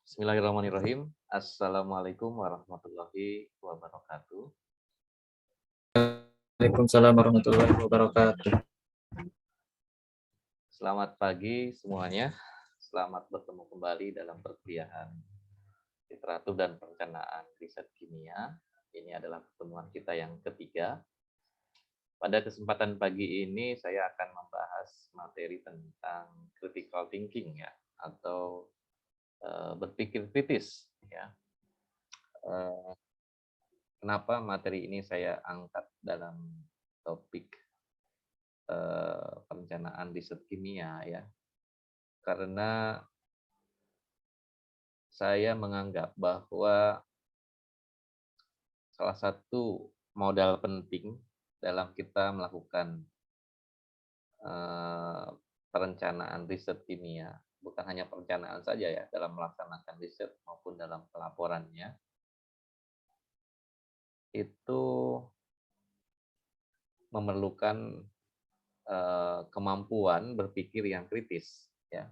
Bismillahirrahmanirrahim. Assalamualaikum warahmatullahi wabarakatuh. Waalaikumsalam warahmatullahi wabarakatuh. Selamat pagi semuanya. Selamat bertemu kembali dalam perkuliahan literatur dan perencanaan riset kimia. Ini adalah pertemuan kita yang ketiga. Pada kesempatan pagi ini saya akan membahas materi tentang critical thinking ya, atau berpikir kritis ya. Kenapa materi ini saya angkat dalam topik perencanaan riset kimia ya? Karena saya menganggap bahwa salah satu modal penting dalam kita melakukan perencanaan riset kimia, bukan hanya perencanaan saja ya, dalam melaksanakan riset maupun dalam pelaporannya, itu memerlukan kemampuan berpikir yang kritis ya.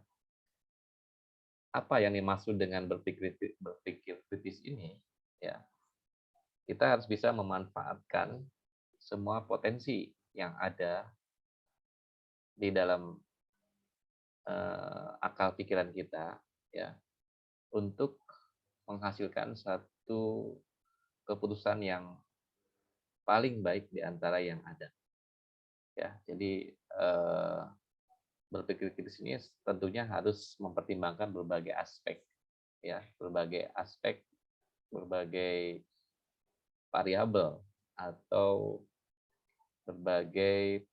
Apa yang dimaksud dengan berpikir kritis ini ya? Kita harus bisa memanfaatkan semua potensi yang ada di dalam akal pikiran kita ya, untuk menghasilkan satu keputusan yang paling baik di antara yang ada ya. Jadi berpikir kritis ini tentunya harus mempertimbangkan berbagai aspek ya, berbagai variabel atau berbagai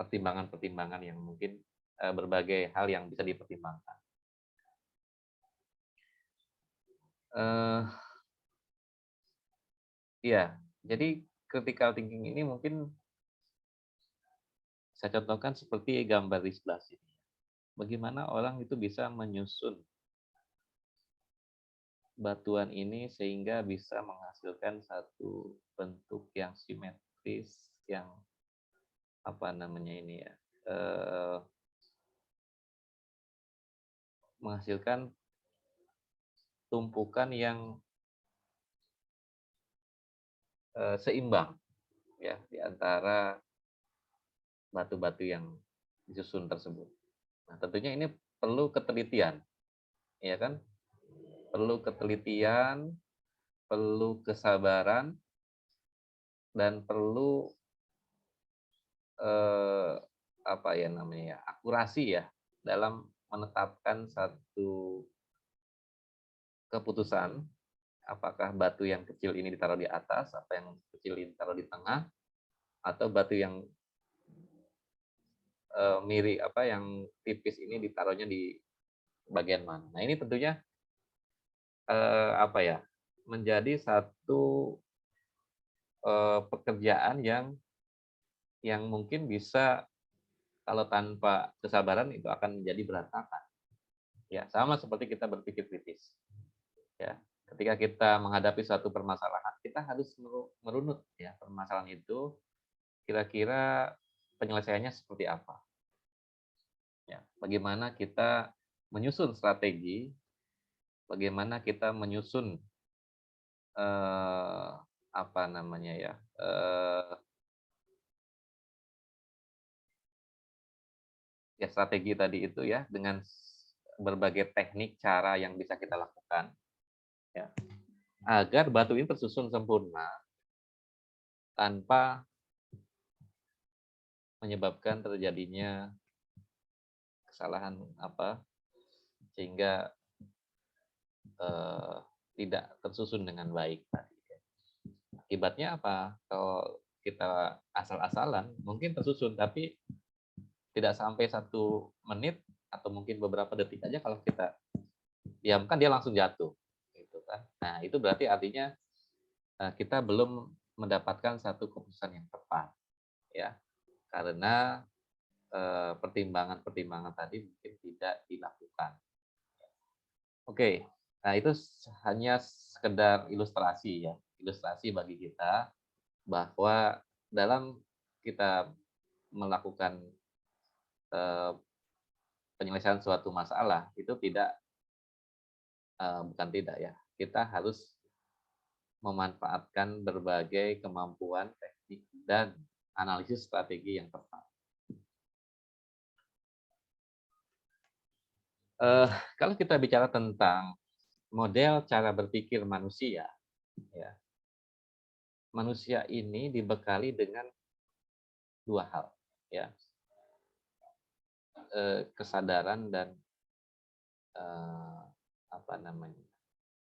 pertimbangan-pertimbangan yang mungkin berbagai hal yang bisa dipertimbangkan. Ya, jadi critical thinking ini mungkin saya contohkan seperti gambar di sebelah sini. Bagaimana orang itu bisa menyusun batuan ini sehingga bisa menghasilkan satu bentuk yang simetris, yang apa namanya ini ya, menghasilkan tumpukan yang seimbang ya di antara batu-batu yang disusun tersebut. Nah, tentunya ini perlu ketelitian, ya kan? Perlu ketelitian, perlu kesabaran, dan perlu apa ya namanya, akurasi ya dalam menetapkan satu keputusan, apakah batu yang kecil ini ditaruh di atas, apa yang kecil ini ditaruh di tengah, atau batu yang mirip apa yang tipis ini ditaruhnya di bagian mana. Nah, ini tentunya apa ya, menjadi satu pekerjaan yang mungkin bisa, kalau tanpa kesabaran itu akan menjadi berantakan. Ya, sama seperti kita berpikir kritis. Ya, ketika kita menghadapi suatu permasalahan, kita harus merunut ya, permasalahan itu kira-kira penyelesaiannya seperti apa. Ya, bagaimana kita menyusun strategi, bagaimana kita menyusun apa namanya ya, ya strategi tadi itu ya, dengan berbagai teknik cara yang bisa kita lakukan ya, agar batu ini tersusun sempurna tanpa menyebabkan terjadinya kesalahan apa, sehingga tidak tersusun dengan baik. Akibatnya apa? Kalau kita asal-asalan, mungkin tersusun, tapi tidak sampai 1 menit atau mungkin beberapa detik aja kalau kita diamkan, dia langsung jatuh, gitu kan. Nah, itu berarti artinya kita belum mendapatkan satu keputusan yang tepat, ya, karena pertimbangan-pertimbangan tadi mungkin tidak dilakukan. Oke, nah itu hanya sekedar ilustrasi ya, ilustrasi bagi kita bahwa dalam kita melakukan penyelesaian suatu masalah itu tidak bukan tidak ya, kita harus memanfaatkan berbagai kemampuan teknik dan analisis strategi yang tepat. Kalau kita bicara tentang model cara berpikir manusia, ya, manusia ini dibekali dengan dua hal, ya, kesadaran dan apa namanya,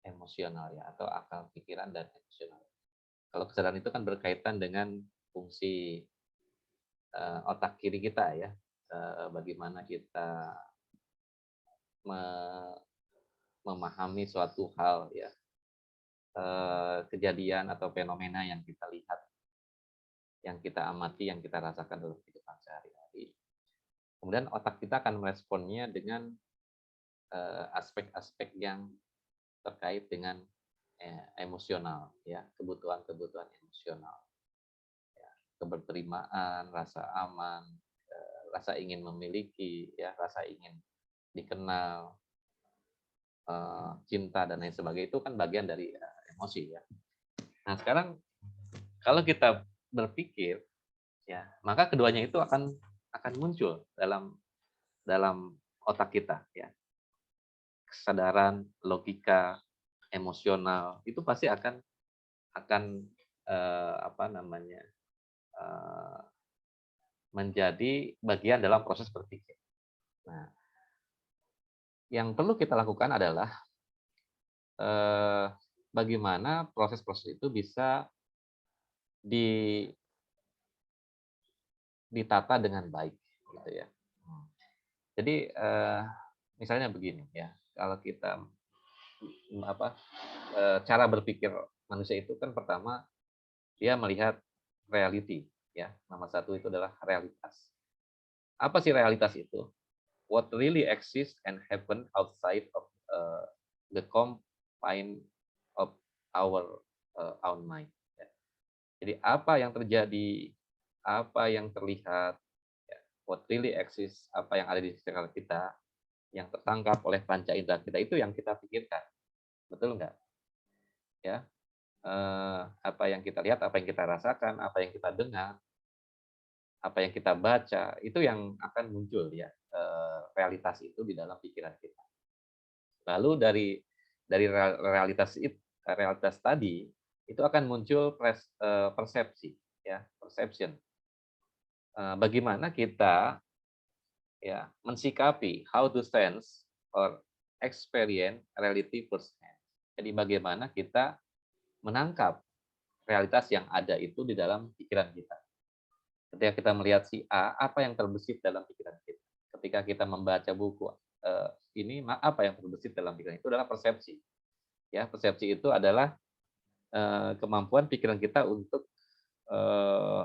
emosional ya, atau akal pikiran dan emosional. Kalau kesadaran itu kan berkaitan dengan fungsi otak kiri kita ya, bagaimana kita memahami suatu hal ya, kejadian atau fenomena yang kita lihat, yang kita amati, yang kita rasakan dalam kehidupan sehari-hari. Kemudian otak kita akan meresponnya dengan aspek-aspek yang terkait dengan emosional ya, kebutuhan-kebutuhan emosional, ya, keberterimaan, rasa aman, rasa ingin memiliki, ya, rasa ingin dikenal, cinta dan lain sebagainya, itu kan bagian dari emosi ya. Nah sekarang kalau kita berpikir ya, maka keduanya itu akan muncul dalam otak kita ya. Kesadaran, logika, emosional itu pasti akan apa namanya, menjadi bagian dalam proses berpikir. Nah, yang perlu kita lakukan adalah bagaimana proses-proses itu bisa ditata dengan baik, gitu ya. Jadi misalnya begini ya, kalau kita cara berpikir manusia itu kan pertama dia melihat reality ya. Nomor satu itu adalah realitas. Apa sih realitas itu? What really exists and happen outside of the confine of our own mind. Ya. Jadi apa yang terjadi, apa yang terlihat, ya, what really exists, apa yang ada di sekitar kita, yang tertangkap oleh panca indera kita, itu yang kita pikirkan, betul nggak? Ya, apa yang kita lihat, apa yang kita rasakan, apa yang kita dengar, apa yang kita baca, itu yang akan muncul ya, realitas itu di dalam pikiran kita. Lalu dari realitas tadi itu akan muncul persepsi ya, perception. Bagaimana kita ya mensikapi, how to sense or experience reality firsthand. Jadi bagaimana kita menangkap realitas yang ada itu di dalam pikiran kita. Ketika kita melihat si A, apa yang terbesit dalam pikiran kita? Ketika kita membaca buku ini, apa yang terbesit dalam pikiran itu adalah persepsi. Ya, persepsi itu adalah kemampuan pikiran kita untuk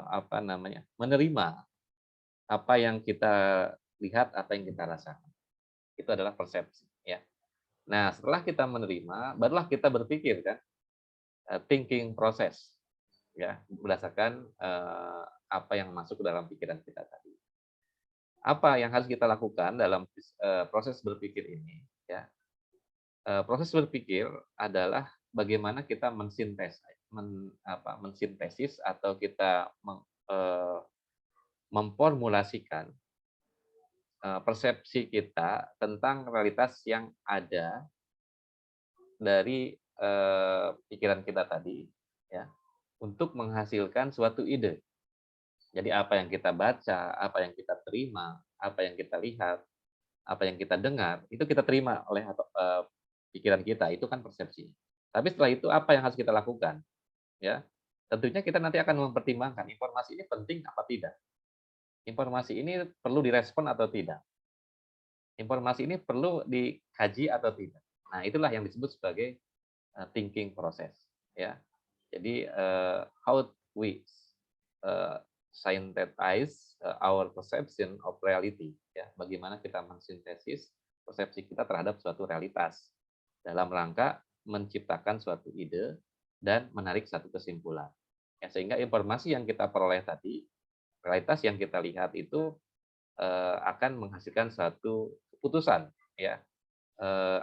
apa namanya, menerima apa yang kita lihat, apa yang kita rasakan. Itu adalah persepsi. Ya. Nah, setelah kita menerima, barulah kita berpikir kan, thinking proses, ya, berdasarkan apa yang masuk ke dalam pikiran kita tadi. Apa yang harus kita lakukan dalam proses berpikir ini? Ya, proses berpikir adalah bagaimana kita mensintesis atau kita memformulasikan persepsi kita tentang realitas yang ada dari pikiran kita tadi, ya, untuk menghasilkan suatu ide. Jadi apa yang kita baca, apa yang kita terima, apa yang kita lihat, apa yang kita dengar, itu kita terima oleh pikiran kita, itu kan persepsi. Tapi setelah itu apa yang harus kita lakukan? Ya, tentunya kita nanti akan mempertimbangkan informasi ini penting apa tidak. Informasi ini perlu direspon atau tidak. Informasi ini perlu dikaji atau tidak. Nah, itulah yang disebut sebagai thinking process. Ya, jadi how we synthesize our perception of reality. Ya, bagaimana kita mensintesis persepsi kita terhadap suatu realitas dalam rangka menciptakan suatu ide dan menarik satu kesimpulan. Ya, sehingga informasi yang kita peroleh tadi, realitas yang kita lihat itu akan menghasilkan suatu keputusan, ya,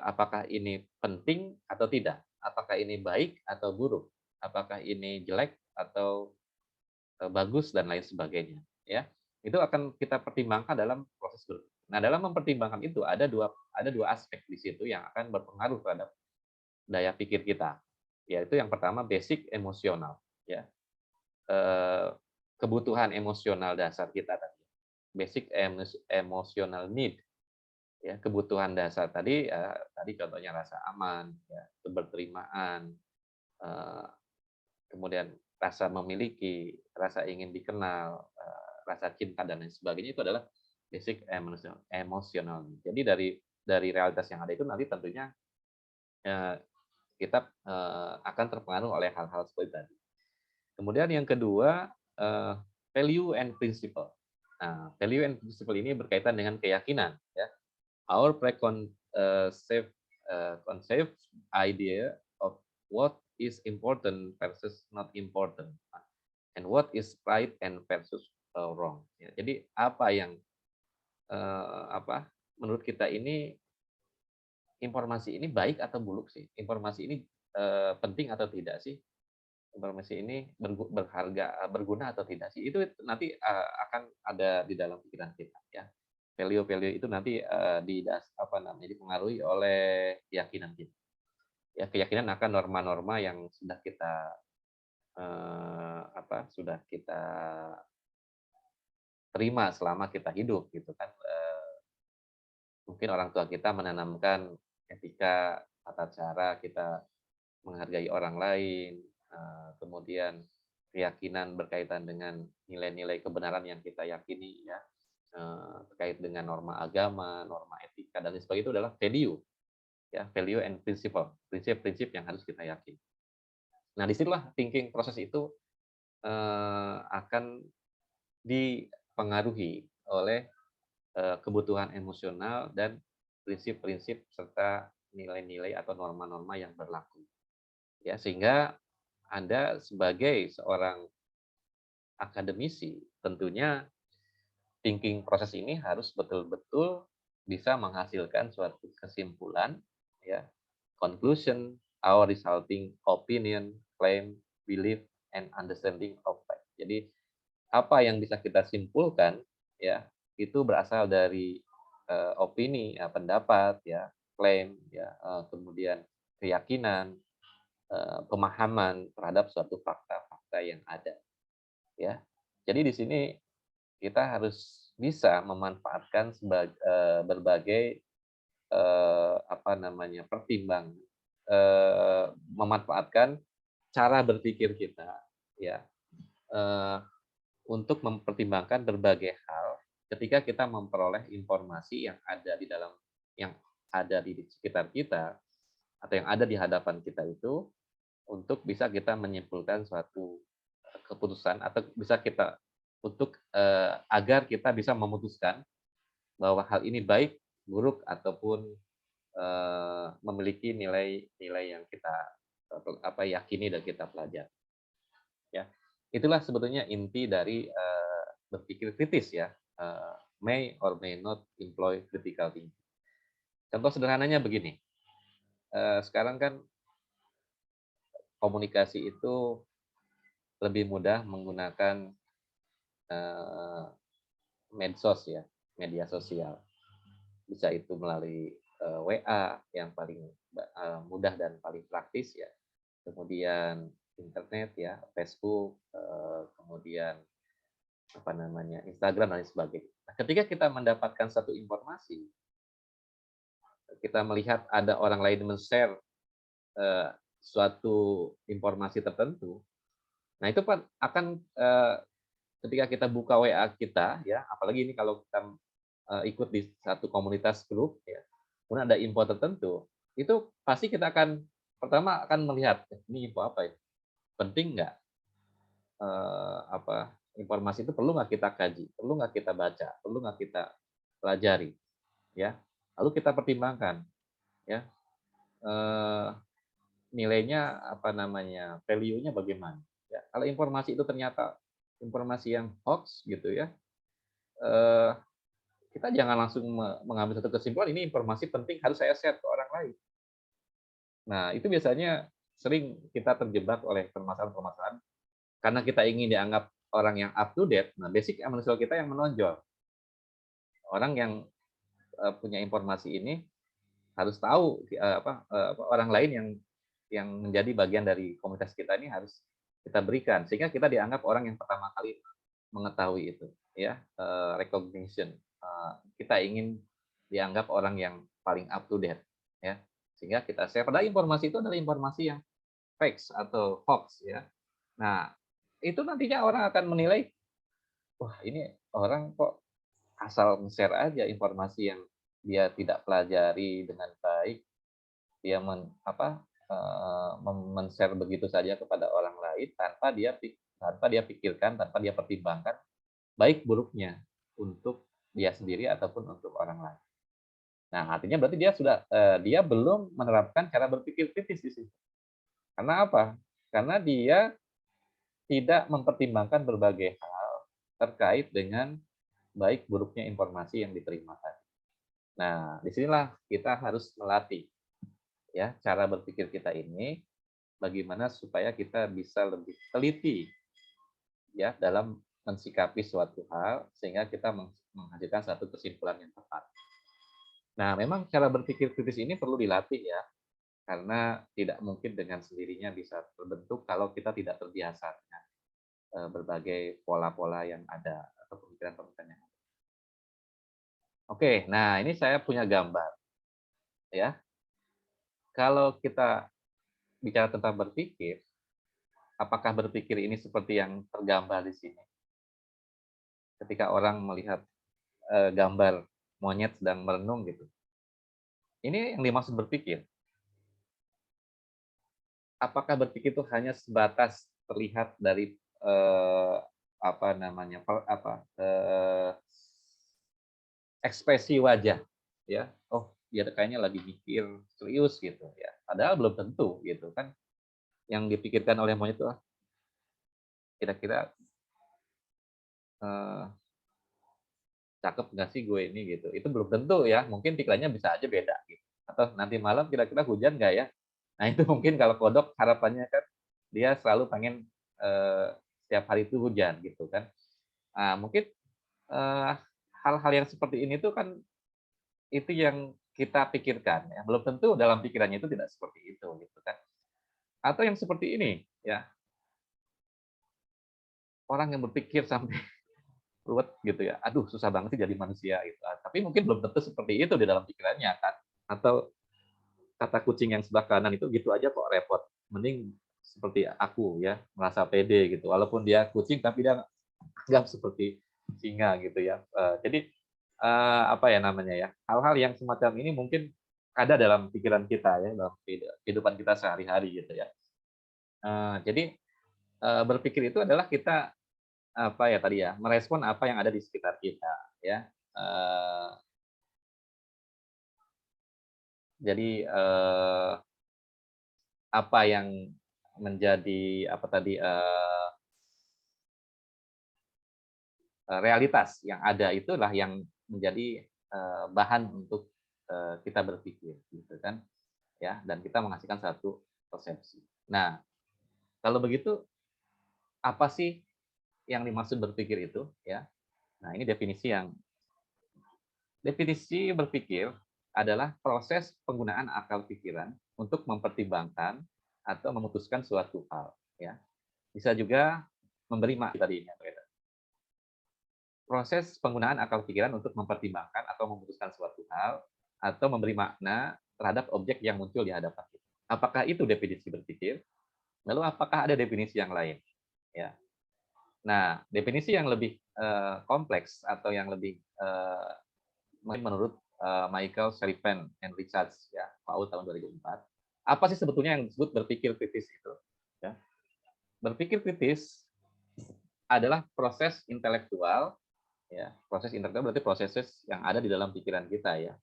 apakah ini penting atau tidak, apakah ini baik atau buruk, apakah ini jelek atau bagus dan lain sebagainya, ya. Itu akan kita pertimbangkan dalam proses berpikir. Nah, dalam mempertimbangkan itu ada dua aspek di situ yang akan berpengaruh terhadap daya pikir kita. Yaitu yang pertama basic emosional, ya. Eh, Kebutuhan emosional dasar kita tadi. Basic emotional need, ya. Kebutuhan dasar tadi tadi contohnya rasa aman, ya, keberterimaan, eh, kemudian rasa memiliki, rasa ingin dikenal, rasa cinta dan lain sebagainya itu adalah basic emosional. Jadi dari realitas yang ada itu nanti tentunya kita akan terpengaruh oleh hal-hal seperti tadi. Kemudian yang kedua, value and principle. Nah, value and principle ini berkaitan dengan keyakinan, ya. Our preconceived conceived idea of what is important versus not important, and what is right and versus wrong. Ya, jadi apa yang menurut kita ini informasi ini baik atau buruk sih? Informasi ini penting atau tidak sih? Informasi ini berharga, berguna atau tidak sih? Itu nanti akan ada di dalam pikiran kita, ya. Value-value itu nanti dipengaruhi oleh keyakinan kita. Ya, keyakinan akan norma-norma yang sudah kita sudah kita terima selama kita hidup, gitu kan. Mungkin orang tua kita menanamkan etika, tata cara kita menghargai orang lain, kemudian keyakinan berkaitan dengan nilai-nilai kebenaran yang kita yakini, ya, terkait dengan norma agama, norma etika dan lain sebagainya, itu adalah value, ya, value and principle, prinsip-prinsip yang harus kita yakini. Nah, disitulah thinking proses itu akan dipengaruhi oleh kebutuhan emosional dan prinsip-prinsip serta nilai-nilai atau norma-norma yang berlaku. Ya, sehingga Anda sebagai seorang akademisi tentunya thinking proses ini harus betul-betul bisa menghasilkan suatu kesimpulan, ya, conclusion, our resulting opinion, claim, belief, and understanding of fact. Jadi apa yang bisa kita simpulkan, ya, itu berasal dari opini, ya, pendapat, ya, klaim, ya, kemudian keyakinan, pemahaman terhadap suatu fakta-fakta yang ada, ya. Jadi di sini kita harus bisa memanfaatkan berbagai pertimbangan, memanfaatkan cara berpikir kita, ya, untuk mempertimbangkan berbagai hal ketika kita memperoleh informasi yang ada di sekitar kita atau yang ada di hadapan kita itu, untuk bisa kita menyimpulkan suatu keputusan atau bisa kita agar kita bisa memutuskan bahwa hal ini baik, buruk ataupun memiliki nilai-nilai yang kita yakini dan kita pelajari. Ya, itulah sebetulnya inti dari berpikir kritis, ya. May or may not employ critical thinking. Contoh sederhananya begini. Sekarang kan komunikasi itu lebih mudah menggunakan medsos, ya, media sosial. Bisa itu melalui WA yang paling mudah dan paling praktis, ya. Kemudian internet, ya, Facebook, kemudian Instagram dan lain sebagainya. Nah, ketika kita mendapatkan satu informasi, kita melihat ada orang lain men-share suatu informasi tertentu, nah itu akan ketika kita buka WA kita, ya, apalagi ini kalau kita ikut di satu komunitas grup, ya, kemudian ada info tertentu, itu pasti kita akan pertama akan melihat ini info apa ya, penting nggak, informasi itu perlu nggak kita kaji, perlu nggak kita baca, perlu nggak kita pelajari, ya, lalu kita pertimbangkan, ya, nilainya value-nya bagaimana, ya. Kalau informasi itu ternyata informasi yang hoax, gitu ya, kita jangan langsung mengambil satu kesimpulan, ini informasi penting harus saya share ke orang lain. Nah, itu biasanya sering kita terjebak oleh permasalahan-permasalahan karena kita ingin dianggap orang yang up to date. Nah, basic manusia kita yang menonjol. Orang yang punya informasi ini harus tahu orang lain yang menjadi bagian dari komunitas kita ini harus kita berikan sehingga kita dianggap orang yang pertama kali mengetahui itu, ya, recognition. Kita ingin dianggap orang yang paling up to date, ya, sehingga kita share. Padahal informasi itu adalah informasi yang fakes atau hoax, ya. Nah, itu nantinya orang akan menilai, wah ini orang kok asal share aja informasi yang dia tidak pelajari dengan baik, dia men-share begitu saja kepada orang lain tanpa dia pikirkan, tanpa dia pertimbangkan baik buruknya untuk dia sendiri ataupun untuk orang lain. Nah, artinya berarti dia belum menerapkan cara berpikir kritis di situ. Karena apa? Karena dia tidak mempertimbangkan berbagai hal terkait dengan baik buruknya informasi yang diterima tadi. Nah, disinilah kita harus melatih ya cara berpikir kita ini bagaimana supaya kita bisa lebih teliti ya dalam mensikapi suatu hal sehingga kita menghasilkan satu kesimpulan yang tepat. Nah, memang cara berpikir kritis ini perlu dilatih ya, karena tidak mungkin dengan sendirinya bisa terbentuk kalau kita tidak terbiasa dengan berbagai pola-pola yang ada atau pemikiran-pemikiran yang ada. Oke, nah ini saya punya gambar ya. Kalau kita bicara tentang berpikir, apakah berpikir ini seperti yang tergambar di sini? Ketika orang melihat gambar monyet sedang merenung gitu. Ini yang dimaksud berpikir. Apakah berpikir itu hanya sebatas terlihat dari ekspresi wajah, ya? Oh, dia kayaknya lagi mikir serius gitu, ya. Padahal belum tentu gitu kan. Yang dipikirkan oleh monyet itu kira-kira cakep nggak sih gue ini gitu. Itu belum tentu ya. Mungkin pikirannya bisa aja beda gitu. Atau nanti malam kira-kira hujan nggak ya? Nah itu mungkin kalau kodok harapannya kan dia selalu pengen setiap hari itu hujan gitu kan. Nah, mungkin hal-hal yang seperti ini tuh kan itu yang kita pikirkan ya. Belum tentu dalam pikirannya itu tidak seperti itu gitu kan. Atau yang seperti ini ya. Orang yang berpikir sampai ruwet gitu ya. Aduh, susah banget sih jadi manusia gitu. Tapi mungkin belum tentu seperti itu di dalam pikirannya kan. Atau kata kucing yang sebelah kanan itu gitu aja kok repot. Mending seperti aku ya, merasa pede gitu. Walaupun dia kucing tapi dia anggap seperti singa gitu ya. Jadi apa ya namanya ya? Hal-hal yang semacam ini mungkin ada dalam pikiran kita ya, dalam kehidupan kita sehari-hari gitu ya. Jadi berpikir itu adalah kita apa ya tadi ya, merespon apa yang ada di sekitar kita ya. Jadi apa yang menjadi apa tadi realitas yang ada itulah yang menjadi bahan untuk kita berpikir gitu kan ya, dan kita menghasilkan satu persepsi. Nah, kalau begitu apa sih yang dimaksud berpikir itu ya? Nah, ini definisi berpikir adalah proses penggunaan akal pikiran untuk mempertimbangkan atau memutuskan suatu hal ya. Bisa juga memberi makna tadinya. Proses penggunaan akal pikiran untuk mempertimbangkan atau memutuskan suatu hal atau memberi makna terhadap objek yang muncul di hadapan kita. Apakah itu definisi berpikir? Lalu apakah ada definisi yang lain? Ya. Nah, definisi yang lebih kompleks atau yang lebih menurut Michael Serifan and Richards ya, PAU tahun 2004. Apa sih sebetulnya yang disebut berpikir kritis itu? Ya. Berpikir kritis adalah proses intelektual ya. Proses intelektual berarti proses yang ada di dalam pikiran kita ya.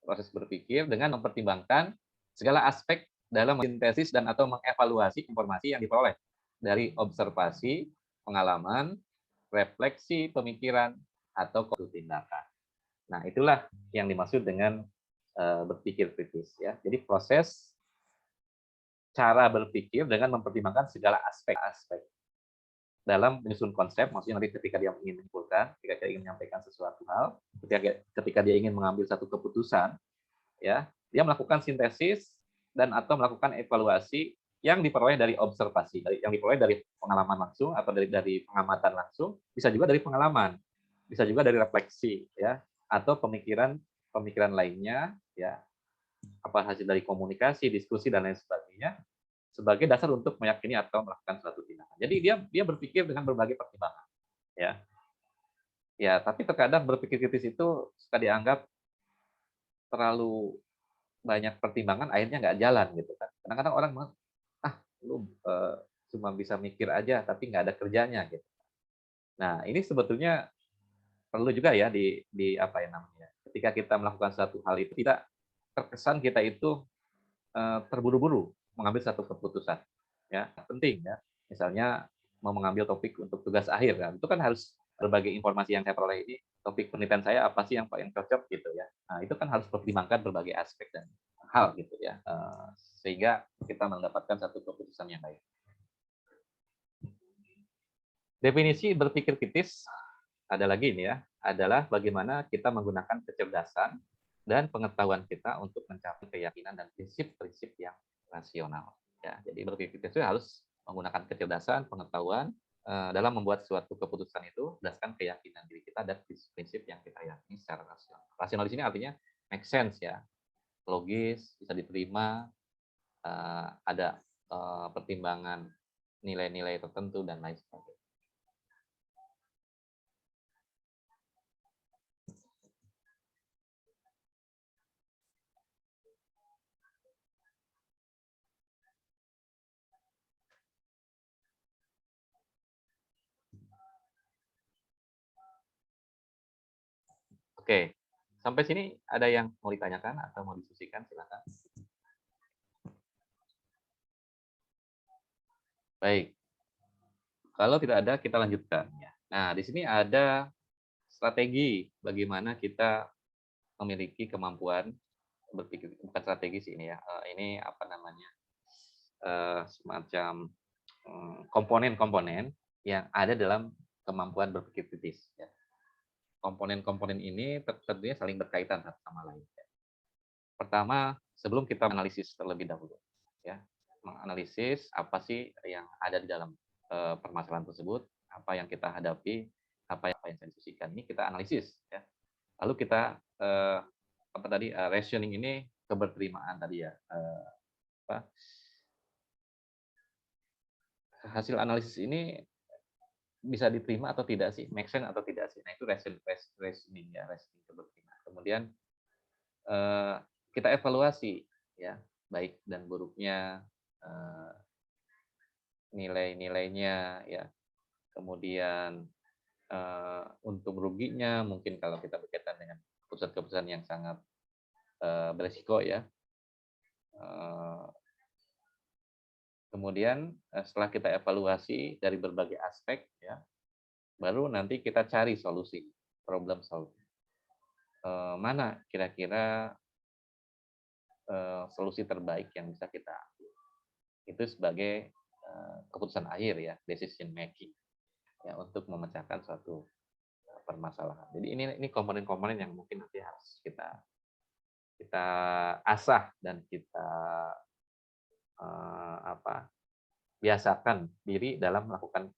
Proses berpikir dengan mempertimbangkan segala aspek dalam mensintesis dan atau mengevaluasi informasi yang diperoleh dari observasi, pengalaman, refleksi, pemikiran, atau suatu tindakan. Nah, itulah yang dimaksud dengan berpikir kritis ya. Jadi proses cara berpikir dengan mempertimbangkan segala aspek-aspek dalam menyusun konsep, maksudnya nanti ketika dia ingin menyimpulkan, ketika dia ingin menyampaikan sesuatu hal, ketika dia ingin mengambil satu keputusan, ya, dia melakukan sintesis dan atau melakukan evaluasi yang diperoleh dari observasi, yang diperoleh dari pengalaman langsung atau dari pengamatan langsung, bisa juga dari pengalaman, bisa juga dari refleksi, ya, atau pemikiran lainnya, ya, apa hasil dari komunikasi, diskusi dan lain sebagainya, sebagai dasar untuk meyakini atau melakukan suatu tindakan. Jadi dia berpikir dengan berbagai pertimbangan, ya. Ya, tapi terkadang berpikir kritis itu suka dianggap terlalu banyak pertimbangan, akhirnya nggak jalan gitu kan. Kadang-kadang orang bilang, ah lu cuma bisa mikir aja tapi nggak ada kerjanya gitu. Nah, ini sebetulnya perlu juga ya di apa ya namanya, ketika kita melakukan satu hal itu tidak terkesan kita itu terburu-buru mengambil satu keputusan, ya penting ya. Misalnya mau mengambil topik untuk tugas akhir kan, itu kan harus berbagai informasi yang saya peroleh ini, topik penelitian saya apa sih yang paling cocok gitu ya. Nah, itu kan harus pertimbangkan berbagai aspek dan hal gitu ya, sehingga kita mendapatkan satu keputusan yang baik. Definisi berpikir kritis ada lagi ini ya, adalah bagaimana kita menggunakan kecerdasan dan pengetahuan kita untuk mencapai keyakinan dan prinsip-prinsip yang rasional. Ya, jadi berpikir kritis itu harus menggunakan kecerdasan, pengetahuan dalam membuat suatu keputusan itu berdasarkan keyakinan diri kita dan prinsip-prinsip yang kita yakini secara rasional. Rasional di sini artinya make sense ya, logis, bisa diterima, ada pertimbangan nilai-nilai tertentu dan lain sebagainya. Oke, sampai sini ada yang mau ditanyakan atau mau diskusikan, silakan. Baik, kalau tidak ada kita lanjutkan ya. Nah, di sini ada strategi bagaimana kita memiliki kemampuan berpikir, bukan strategi sih ini ya. Ini apa namanya? Semacam komponen-komponen yang ada dalam kemampuan berpikir kritis ya. Komponen-komponen ini tentunya saling berkaitan satu sama lain. Ya. Pertama, sebelum kita analisis terlebih dahulu, ya, menganalisis apa sih yang ada di dalam permasalahan tersebut, apa yang kita hadapi, apa yang saya diskusikan. Ini kita analisis, ya. Lalu kita apa tadi rationing ini keberterimaan tadi ya, apa, hasil analisis ini bisa diterima atau tidak sih, make sense atau tidak sih. Nah itu rationing ya, rationing keberterimaan. Kemudian kita evaluasi ya, baik dan buruknya, nilai-nilainya ya, kemudian untung ruginya, mungkin kalau kita berkaitan dengan keputusan-keputusan yang sangat beresiko ya. Kemudian setelah kita evaluasi dari berbagai aspek ya, baru nanti kita cari solusi, problem solving. Mana kira-kira solusi terbaik yang bisa kita ambil. Itu sebagai keputusan akhir ya, decision making ya, untuk memecahkan suatu permasalahan. Jadi ini komponen-komponen yang mungkin nanti harus kita asah dan kita biasakan diri dalam melakukan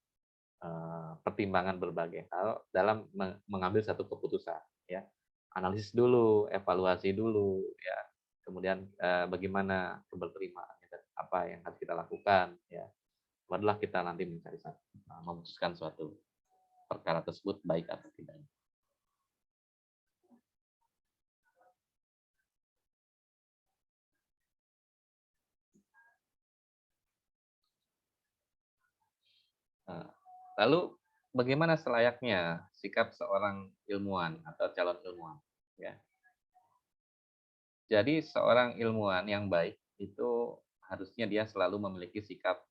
pertimbangan berbagai hal dalam mengambil satu keputusan ya. Analisis dulu, evaluasi dulu ya. Kemudian bagaimana keberterimaan, apa yang harus kita lakukan ya. Barulah kita nanti memutuskan suatu perkara tersebut baik atau tidak. Lalu bagaimana selayaknya sikap seorang ilmuwan atau calon ilmuwan? Ya. Jadi seorang ilmuwan yang baik itu harusnya dia selalu memiliki sikap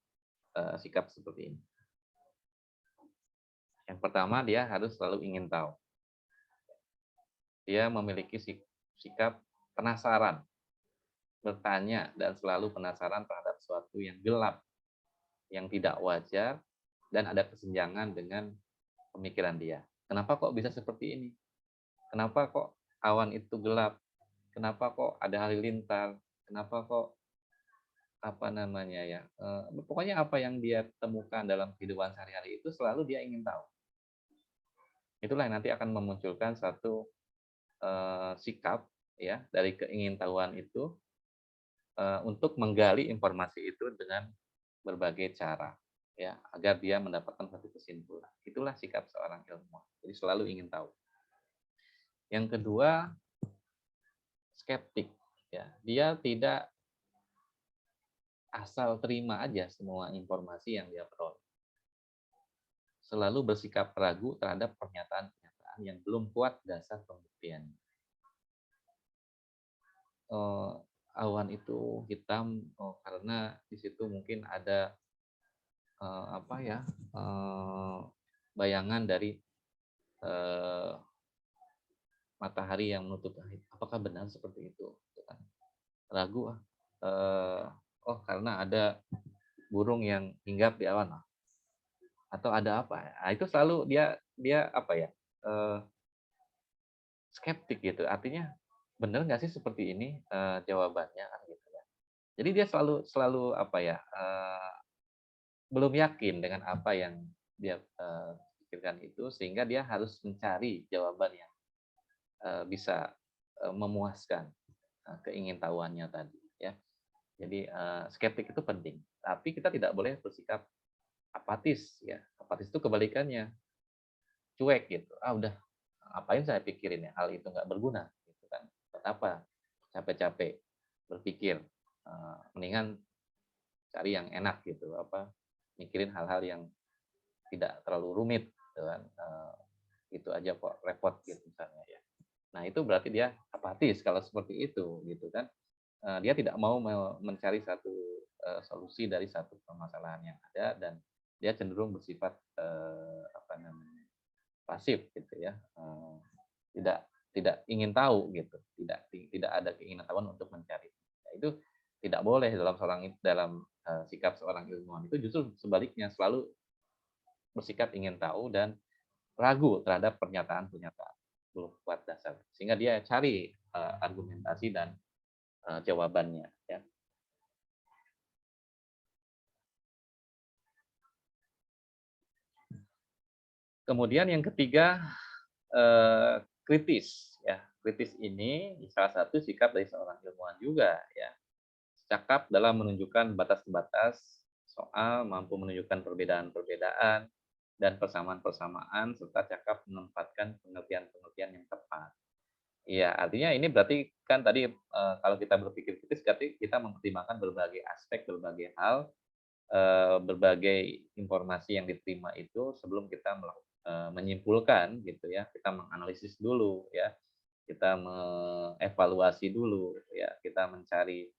seperti ini. Yang pertama dia harus selalu ingin tahu. dia memiliki sikap penasaran, bertanya dan selalu penasaran terhadap sesuatu yang gelap, yang tidak wajar, dan ada kesenjangan dengan pemikiran dia. Kenapa kok bisa seperti ini? Kenapa kok awan itu gelap? Kenapa kok ada halilintar? Kenapa kok apa namanya ya? Pokoknya apa yang dia temukan dalam kehidupan sehari-hari itu selalu dia ingin tahu. Itulah yang nanti akan memunculkan satu sikap ya dari keingintahuan itu untuk menggali informasi itu dengan berbagai cara ya agar dia mendapatkan satu kesimpulan. Itulah sikap seorang ilmuwan. Jadi selalu ingin tahu. Yang kedua, skeptik ya. Dia tidak asal terima aja semua informasi yang dia peroleh. Selalu bersikap ragu terhadap pernyataan-pernyataan yang belum kuat dasar pembuktian. Awan itu hitam karena di situ mungkin ada bayangan dari matahari yang menutup langit. Apakah benar seperti itu? Ragu karena ada burung yang hinggap di awan atau ada apa? Nah, itu selalu dia apa ya? Skeptik gitu. Artinya benar nggak sih seperti ini jawabannya kan gitu ya. Jadi dia selalu apa ya? Belum yakin dengan apa yang dia pikirkan itu sehingga dia harus mencari jawaban yang bisa memuaskan keingintahuannya tadi ya. Jadi skeptik itu penting, tapi kita tidak boleh bersikap apatis ya. Apatis itu kebalikannya, cuek gitu. Udah ngapain saya pikirin ya, hal itu nggak berguna gitu kan. Buat apa capek-capek berpikir, mendingan cari yang enak gitu, mikirin hal-hal yang tidak terlalu rumit gitu kan. Itu aja kok repot gitu misalnya ya. Nah, itu berarti dia apatis kalau seperti itu gitu kan. Dia tidak mau mencari satu solusi dari satu permasalahan yang ada dan dia cenderung bersifat pasif gitu ya. Tidak ingin tahu gitu. Tidak ada keinginan untuk mencari. Nah, itu tidak boleh dalam sikap seorang ilmuwan. Itu justru sebaliknya selalu bersikap ingin tahu dan ragu terhadap pernyataan-pernyataan belum kuat dasar. Sehingga dia cari argumentasi dan jawabannya ya. Kemudian yang ketiga kritis ya. Kritis ini salah satu sikap dari seorang ilmuwan juga ya. Cakap dalam menunjukkan batas-batas soal, mampu menunjukkan perbedaan-perbedaan dan persamaan-persamaan serta cakap menempatkan pengertian-pengertian yang tepat. Iya, artinya ini berarti kan tadi kalau kita berpikir kritis berarti kita mempertimbangkan berbagai aspek, berbagai hal, berbagai informasi yang diterima itu sebelum kita menyimpulkan gitu ya, kita menganalisis dulu ya, kita mengevaluasi dulu ya, kita mencari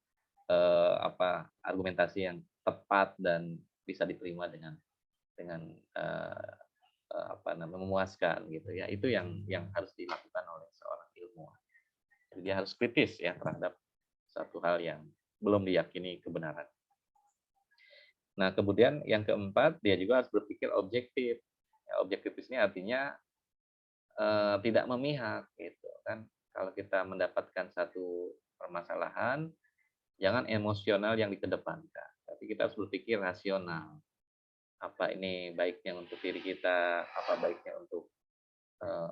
argumentasi yang tepat dan bisa diterima dengan memuaskan gitu ya. Itu yang harus dilakukan oleh seorang ilmuwan. Jadi dia harus kritis ya terhadap satu hal yang belum diyakini kebenaran. Nah, kemudian yang keempat, dia juga harus berpikir objektif. Ya, objektif ini artinya tidak memihak gitu kan. Kalau kita mendapatkan satu permasalahan, jangan emosional yang dikedepankan, tapi kita harus berpikir rasional. Apa ini baiknya untuk diri kita, apa baiknya untuk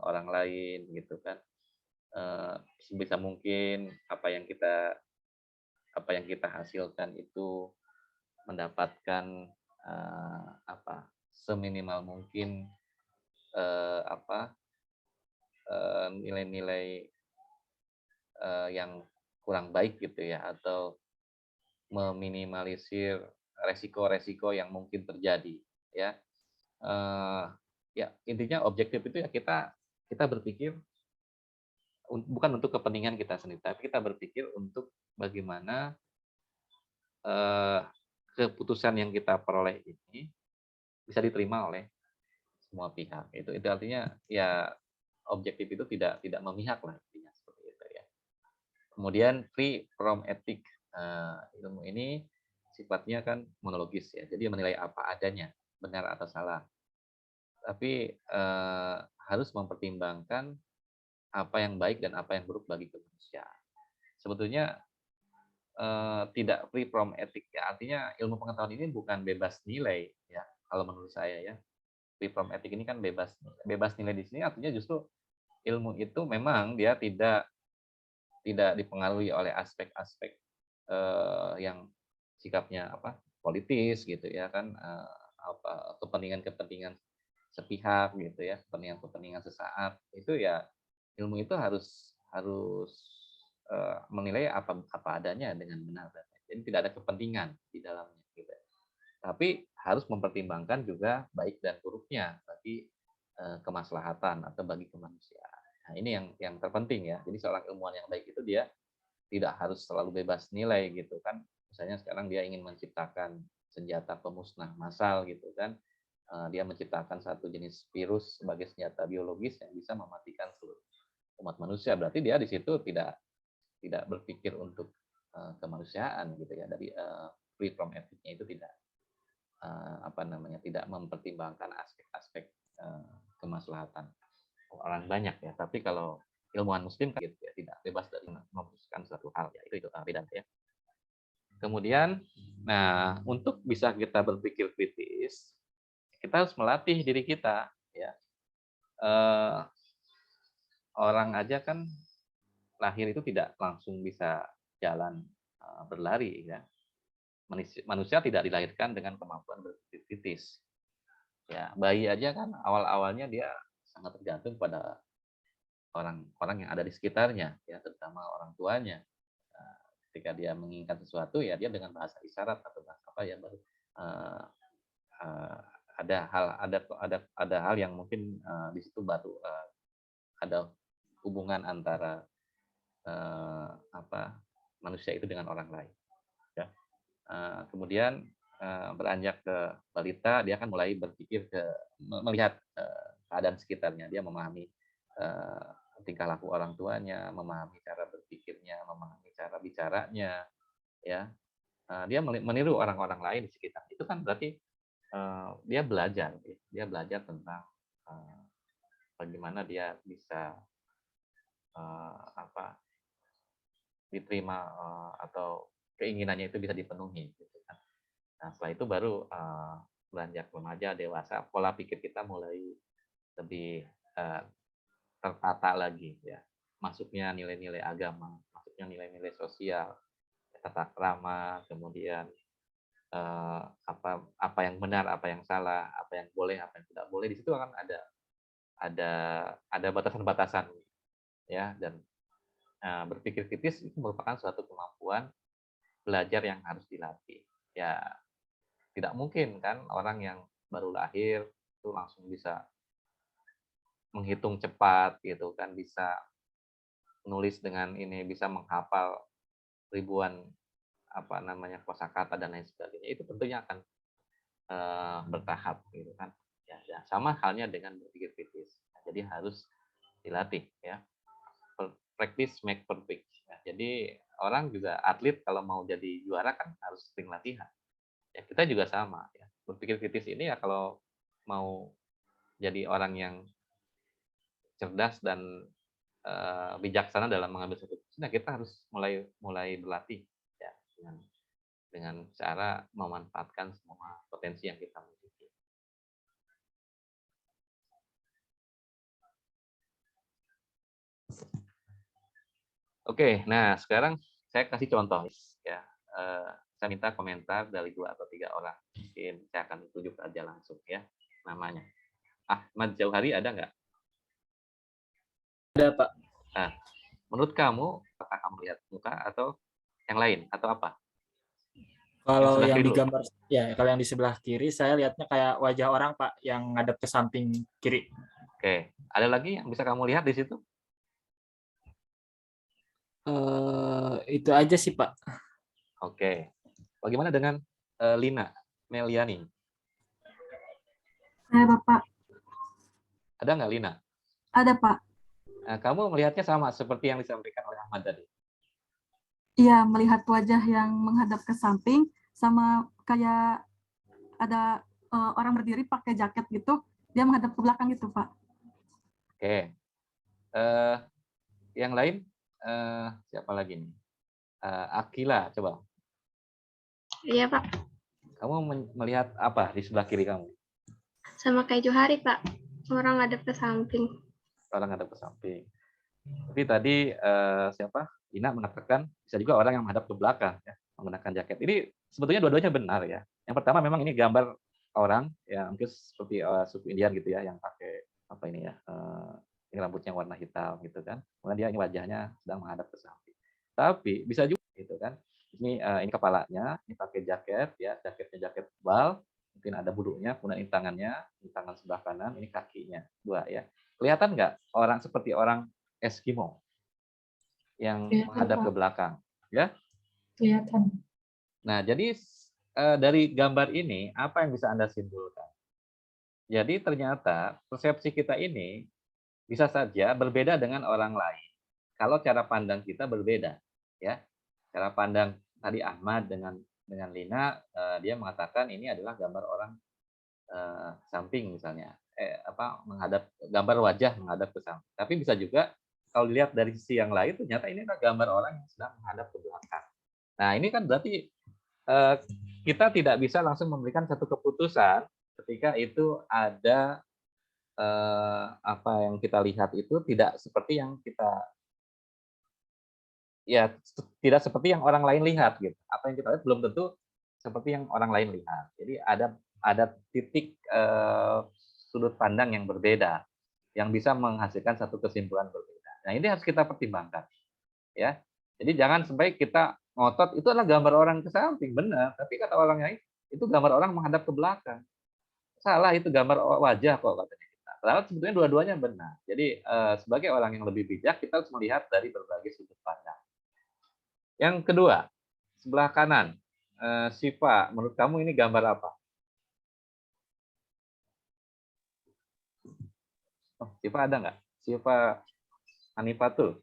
orang lain gitu kan. Sebisa mungkin apa yang kita hasilkan itu mendapatkan seminimal mungkin nilai-nilai yang kurang baik gitu ya, atau meminimalisir resiko-resiko yang mungkin terjadi ya. Ya intinya objektif itu ya kita berpikir bukan untuk kepentingan kita sendiri, tapi kita berpikir untuk bagaimana keputusan yang kita peroleh ini bisa diterima oleh semua pihak. Itu artinya ya objektif itu tidak memihak lah intinya seperti itu ya. Kemudian free from ethic. Ilmu ini sifatnya kan monologis ya, jadi menilai apa adanya, benar atau salah. Tapi harus mempertimbangkan apa yang baik dan apa yang buruk bagi kemanusiaan. Sebetulnya tidak free from ethic ya, artinya ilmu pengetahuan ini bukan bebas nilai ya, kalau menurut saya ya. Free from ethic ini kan bebas nilai di sini artinya justru ilmu itu memang dia tidak dipengaruhi oleh aspek-aspek yang sikapnya politis gitu ya kan, kepentingan sepihak gitu ya, kepentingan sesaat. Itu ya ilmu itu harus menilai apa adanya dengan benar. Jadi tidak ada kepentingan di dalamnya gitu. Tapi harus mempertimbangkan juga baik dan buruknya bagi kemaslahatan atau bagi kemanusiaan. Nah, ini yang terpenting ya. Jadi seorang ilmuwan yang baik itu dia tidak harus selalu bebas nilai gitu kan. Misalnya sekarang dia ingin menciptakan senjata pemusnah massal gitu kan. Dia menciptakan satu jenis virus sebagai senjata biologis yang bisa mematikan seluruh umat manusia. Berarti dia di situ tidak berpikir untuk kemanusiaan gitu ya. Dari free from ethic-nya itu tidak tidak mempertimbangkan aspek-aspek kemaslahatan orang banyak ya. Tapi kalau ilmuwan muslim kan gitu ya, tidak bebas dari memutuskan suatu hal ya, itu beda ya. Kemudian nah untuk bisa kita berpikir kritis, kita harus melatih diri kita ya. Orang aja kan lahir itu tidak langsung bisa jalan berlari ya. Manusia tidak dilahirkan dengan kemampuan berpikir kritis. Ya, bayi aja kan awal-awalnya dia sangat tergantung pada orang-orang yang ada di sekitarnya, ya, terutama orang tuanya. Ketika dia menginginkan sesuatu, ya dia dengan bahasa isyarat atau bahasa apa ya baru ada hal yang mungkin di situ baru ada hubungan antara manusia itu dengan orang lain. Ya. Kemudian beranjak ke balita, dia akan mulai berpikir melihat keadaan sekitarnya, dia memahami tingkah laku orang tuanya, memahami cara berpikirnya, memahami cara bicaranya, ya. Dia meniru orang-orang lain di sekitar. Itu kan berarti dia belajar tentang bagaimana dia bisa diterima atau keinginannya itu bisa dipenuhi gitu kan. Nah, setelah itu baru beranjak remaja, dewasa, pola pikir kita mulai lebih tertata lagi ya. Masuknya nilai-nilai agama, masuknya nilai-nilai sosial, tata krama, kemudian apa yang benar, apa yang salah, apa yang boleh, apa yang tidak boleh. Di situ akan ada batasan-batasan ya, dan berpikir kritis itu merupakan suatu kemampuan belajar yang harus dilatih. Ya, tidak mungkin kan orang yang baru lahir itu langsung bisa menghitung cepat gitu kan, bisa nulis dengan ini, bisa menghafal ribuan kosakata dan lain sebagainya. Itu tentunya akan bertahap gitu kan. Ya, sama halnya dengan berpikir kritis. Jadi harus dilatih ya. Practice make perfect. Jadi orang juga atlet kalau mau jadi juara kan harus sering latihan. Ya, kita juga sama ya. Berpikir kritis ini ya kalau mau jadi orang yang cerdas dan bijaksana dalam mengambil suatu keputusan, kita harus mulai berlatih ya dengan cara memanfaatkan semua potensi yang kita miliki. Oke, nah sekarang saya kasih contoh ya. Saya minta komentar dari 2 atau 3 orang. Mungkin saya akan tunjuk aja langsung ya namanya. Ahmad Jauhari ada nggak? Ada, Pak. Nah, menurut kamu, apakah kamu lihat muka atau yang lain atau apa? Kalau sebelah yang kiri di dulu. gambar, ya kalau yang di sebelah kiri saya lihatnya kayak wajah orang, Pak, yang ngadep ke samping kiri. Oke, ada lagi yang bisa kamu lihat di situ? Itu aja sih, Pak. Oke. Bagaimana dengan Lina Meliani? Ada Pak. Ada nggak Lina? Ada Pak. Nah, kamu melihatnya sama seperti yang disampaikan oleh Ahmad tadi. Iya, melihat wajah yang menghadap ke samping sama kayak ada orang berdiri pakai jaket gitu, dia menghadap ke belakang gitu, Pak. Oke. Eh, yang lain siapa lagi nih? Akila, coba. Iya, Pak. Kamu melihat apa di sebelah kiri kamu? Sama kayak Johari, Pak. Orang ngadep ke samping. Orang ada ke samping. Tapi tadi siapa? Ina mengatakan bisa juga orang yang menghadap ke belakang ya, menggunakan jaket. Ini sebetulnya dua-duanya benar ya. Yang pertama memang ini gambar orang ya mungkin seperti suku Indian gitu ya yang pakai apa ini ya ini rambutnya warna hitam gitu kan. Kemudian dia ini wajahnya sedang menghadap ke samping. Tapi bisa juga gitu kan. Ini kepalanya, ini pakai jaket ya, jaketnya jaket tebal, mungkin ada bulunya, kemudian ini tangannya, ini tangan sebelah kanan, ini kakinya dua ya. Kelihatan nggak orang seperti orang Eskimo yang menghadap ke belakang, ya? Kelihatan. Nah, jadi dari gambar ini apa yang bisa Anda simpulkan? Jadi ternyata persepsi kita ini bisa saja berbeda dengan orang lain kalau cara pandang kita berbeda, ya. Cara pandang tadi Ahmad dengan Lina, dia mengatakan ini adalah gambar orang samping misalnya, menghadap gambar wajah menghadap ke samping. Tapi bisa juga kalau dilihat dari sisi yang lain ternyata ini adalah gambar orang yang sedang menghadap ke belakang. Nah, ini kan berarti kita tidak bisa langsung memberikan satu keputusan ketika itu ada apa yang kita lihat itu tidak seperti yang kita ya tidak seperti yang orang lain lihat gitu. Apa yang kita lihat belum tentu seperti yang orang lain lihat. Jadi ada titik sudut pandang yang berbeda yang bisa menghasilkan satu kesimpulan berbeda. Nah, ini harus kita pertimbangkan ya. Jadi jangan sampai kita ngotot itu adalah gambar orang ke samping, benar, tapi kata orang lain itu gambar orang menghadap ke belakang. Salah, itu gambar wajah kok katanya kita. Padahal sebetulnya dua-duanya benar. Jadi sebagai orang yang lebih bijak kita harus melihat dari berbagai sudut pandang. Yang kedua, sebelah kanan. Siva, menurut kamu ini gambar apa? Oh, Siva ada nggak? Siva Hanifatul.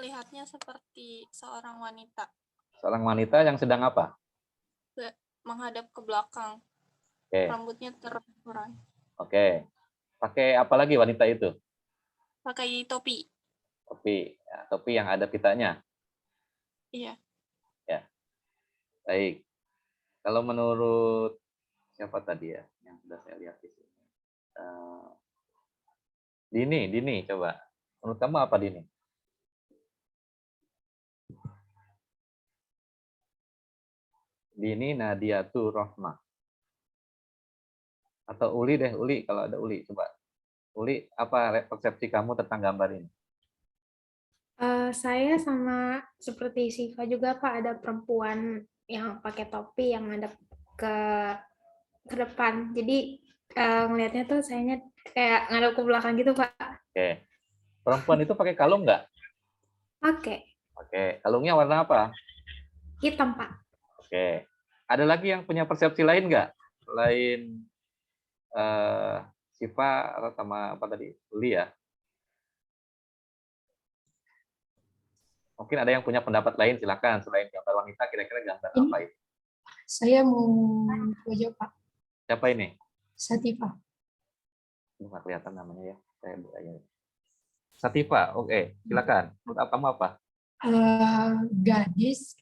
Lihatnya seperti seorang wanita Seorang wanita yang sedang apa? menghadap ke belakang. Oke. Rambutnya terurai. Oke. Pakai apa lagi wanita itu? Pakai topi. Topi. Ya, topi yang ada pitanya. Iya. Ya. Baik. Kalau menurut siapa tadi ya yang sudah saya lihat di sini? Dini, coba. Menurut kamu apa Dini? Dini Nadiatul Rohmah. Atau Uli deh, Uli kalau ada Uli coba. Uli, apa persepsi kamu tentang gambar ini? Saya sama seperti Siva juga Pak, ada perempuan yang pakai topi yang ngadep ke depan. Jadi ngelihatnya tuh sayanya kayak ngadep ke belakang gitu Pak. Oke. Perempuan itu pakai kalung nggak? Pakai Oke. Kalungnya warna apa? hitam Pak. Oke. Ada lagi yang punya persepsi lain nggak? Selain Siva atau sama apa tadi? Uli ya? Mungkin ada yang punya pendapat lain, silakan. Selain gambar wanita, kira-kira gambar apa ini? Saya mau jawab Pak. Siapa ini? Sativa. Nggak kelihatan namanya ya. Saya buka. Sativa, oke. Silakan. Menurut kamu apa? Gadis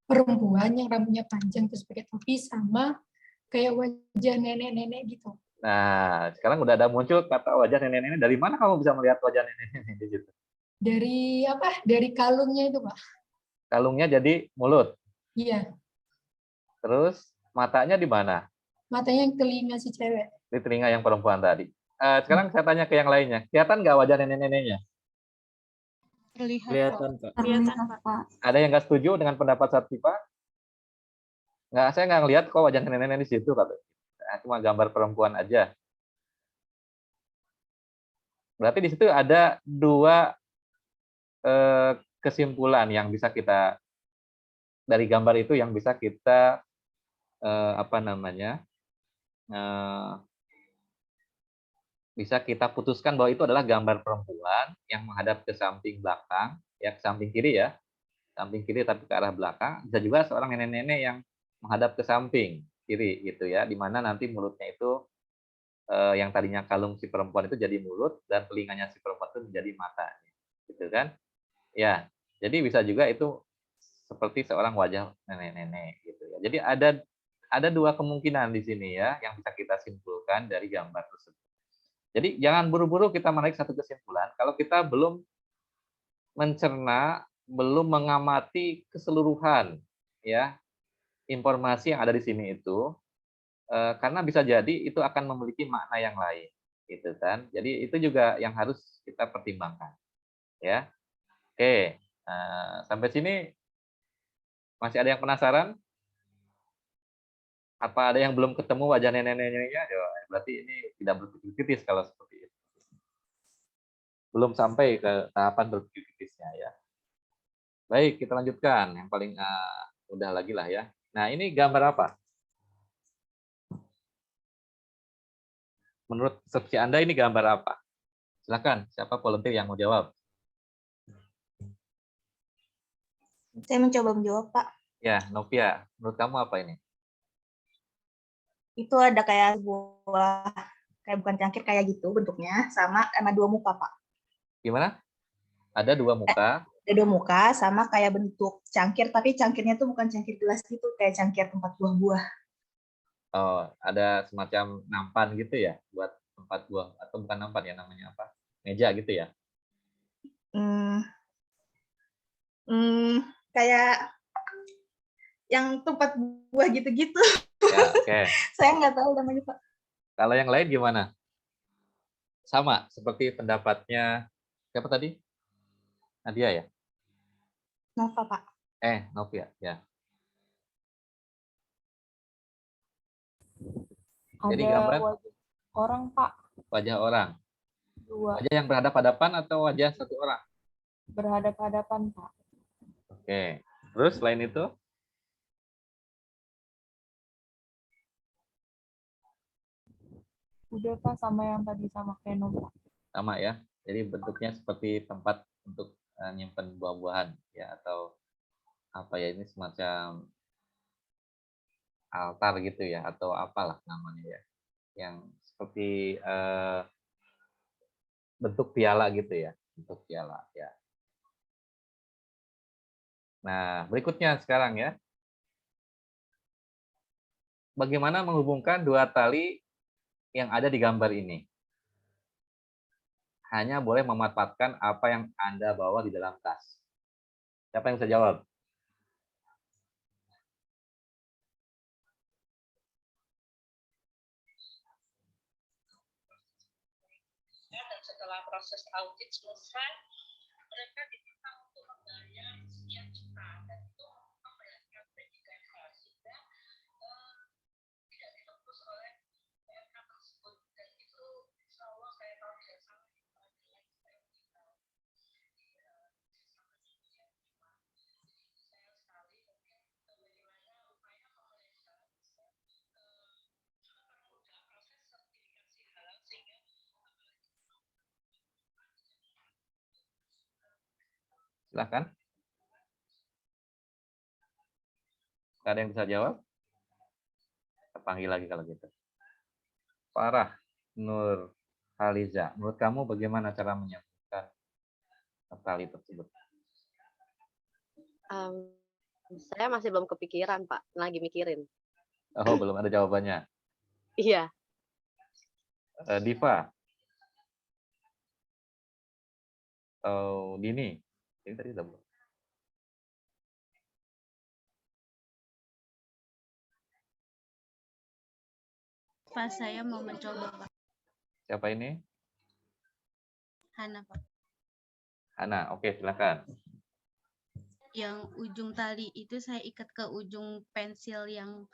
perempuan yang rambutnya panjang terus pakai topi sama kayak wajah nenek-nenek gitu. Nah, sekarang udah ada muncul kata wajah nenek-nenek. Dari mana kamu bisa melihat wajah nenek-nenek di situ? Dari Dari kalungnya itu, Pak. Kalungnya jadi mulut. Iya. Terus matanya di mana? Matanya yang telinga si cewek. Di telinga yang perempuan tadi. Sekarang saya tanya ke yang lainnya. Kelihatan nggak wajah nenek-neneknya? Kelihatan Pak. Terlihat, Pak. Ada yang nggak setuju dengan pendapat Sativa? Nggak, saya nggak ngelihat kok wajah nenek-nenek di situ, katanya. Cuma gambar perempuan aja. Berarti di situ ada dua kesimpulan yang bisa kita dari gambar itu yang bisa kita bisa kita putuskan bahwa itu adalah gambar perempuan yang menghadap ke samping belakang, ya ke samping kiri ya, samping kiri tapi ke arah belakang. Bisa juga seorang nenek-nenek yang menghadap ke samping kiri gitu ya, di mana nanti mulutnya itu yang tadinya kalung si perempuan itu jadi mulut dan telinganya si perempuan itu menjadi mata, gitu kan? Ya, jadi bisa juga itu seperti seorang wajah nenek-nenek gitu ya. Jadi ada dua kemungkinan di sini ya yang bisa kita simpulkan dari gambar tersebut. Jadi jangan buru-buru kita menarik satu kesimpulan kalau kita belum mencerna, belum mengamati keseluruhan ya informasi yang ada di sini itu, karena bisa jadi itu akan memiliki makna yang lain, gitu kan. Jadi itu juga yang harus kita pertimbangkan, ya. Oke, sampai sini masih ada yang penasaran? Apa ada yang belum ketemu wajah nenek-neneknya? Ya, berarti ini tidak berpikir kritis kalau seperti itu. Belum sampai ke tahapan berpikir kritisnya ya. Baik, kita lanjutkan. Yang paling mudah lagi lah ya. Nah, ini gambar apa? Menurut persepsi Anda ini gambar apa? Silakan, siapa volunteer yang mau jawab? Saya mencoba menjawab, Pak. Ya, Novia, menurut kamu apa ini? Itu ada kayak sebuah, kayak bukan cangkir kayak gitu bentuknya, sama dua muka, Pak. Gimana? Ada dua muka. Ada dua muka, sama kayak bentuk cangkir, tapi cangkirnya tuh bukan cangkir gelas gitu, kayak cangkir tempat buah-buah. Oh, ada semacam nampan gitu ya, buat tempat buah, atau bukan nampan ya, namanya apa? Meja gitu ya? Kayak yang tempat buah gitu-gitu. Ya, oke. Saya nggak tahu namanya, Pak. Kalau yang lain gimana? Sama, seperti pendapatnya, siapa tadi? Nadia ya? Nova, Pak. Novia, ya. Jadi Ada gambar wajah orang, Pak. wajah orang. Dua Wajah yang berhadapan-hadapan atau wajah satu orang? berhadap-hadapan, Pak. Oke. Terus selain itu? Udah, Pak, sama yang tadi sama Keno, Pak. Sama ya. Jadi bentuknya seperti tempat untuk nyimpen buah-buahan ya, atau apa ya, ini semacam altar gitu ya, atau apalah namanya ya, yang seperti bentuk piala gitu ya, bentuk piala ya. Nah, berikutnya sekarang ya, bagaimana menghubungkan dua tali yang ada di gambar ini? Hanya boleh memanfaatkan apa yang Anda bawa di dalam tas. Siapa yang bisa jawab? Dan setelah proses audit selesai, mereka diminta untuk membayar sekian juta, dan itu membayarkan PJKH sehingga tidak ditebus oleh PMK tersebut. Dan itu insya Allah saya tahu tidak salah di pengadilan saya tinggal saya sekali mungkin bagaimana upaya pemerintah bisa mempermudah proses sertifikasi halal sehingga Silakan. Ada yang bisa jawab? Kita panggil lagi kalau gitu. Farah Nur Haliza, menurut kamu bagaimana cara menyambungkan tali tersebut? Saya masih belum kepikiran, Pak. Lagi mikirin. Oh, belum ada jawabannya. Iya. Diva atau Dini? Ini tadi udah belum. Pak, saya mau mencoba, Pak. Siapa ini? Hana, Pak. Hana, oke, silakan. Yang ujung tali itu saya ikat ke ujung pensil yang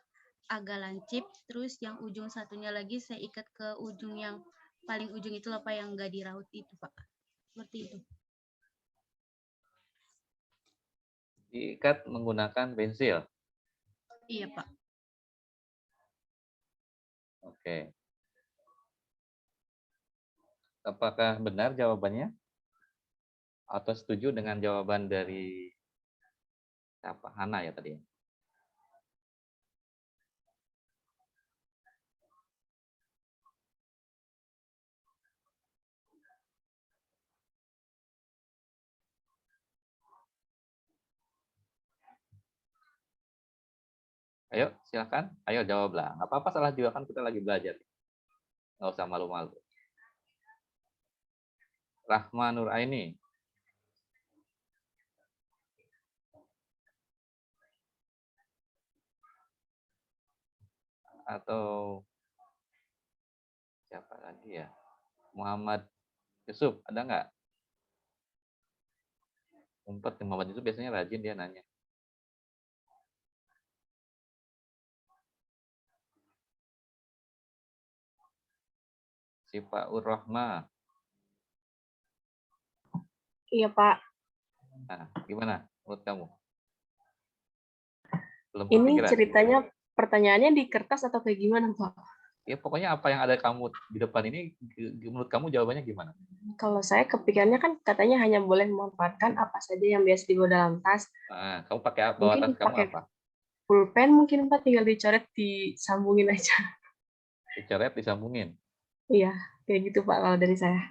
agak lancip, terus yang ujung satunya lagi saya ikat ke ujung yang paling ujung itu Pak, yang nggak diraut itu, Pak. Seperti itu. Diikat menggunakan pensil? Iya, Pak. Oke. Apakah benar jawabannya? Atau setuju dengan jawaban dari siapa? Hana ya tadi. Ayo, silakan. Ayo jawablah. Nggak apa-apa salah juga kan kita lagi belajar. Nggak usah malu-malu. Rahma Nur Aini. Atau siapa lagi ya? Muhammad Yusuf, ada nggak? Umpet, Muhammad Yusuf biasanya rajin dia nanya. Sipa Ur-Rahma. Iya, Pak. Nah, gimana menurut kamu? Belum Ini kepikiran? ceritanya pertanyaannya di kertas atau kayak gimana, Pak? Ya pokoknya apa yang ada kamu di depan ini, menurut kamu jawabannya gimana? Kalau saya kepikirannya kan katanya hanya boleh memanfaatkan apa saja yang biasa dibawa dalam tas. Nah, kamu pakai bawa tas Mungkin kamu pakai apa? pulpen mungkin, Pak, tinggal dicoret, disambungin aja. Dicoret, disambungin. Iya, kayak gitu, Pak, kalau dari saya.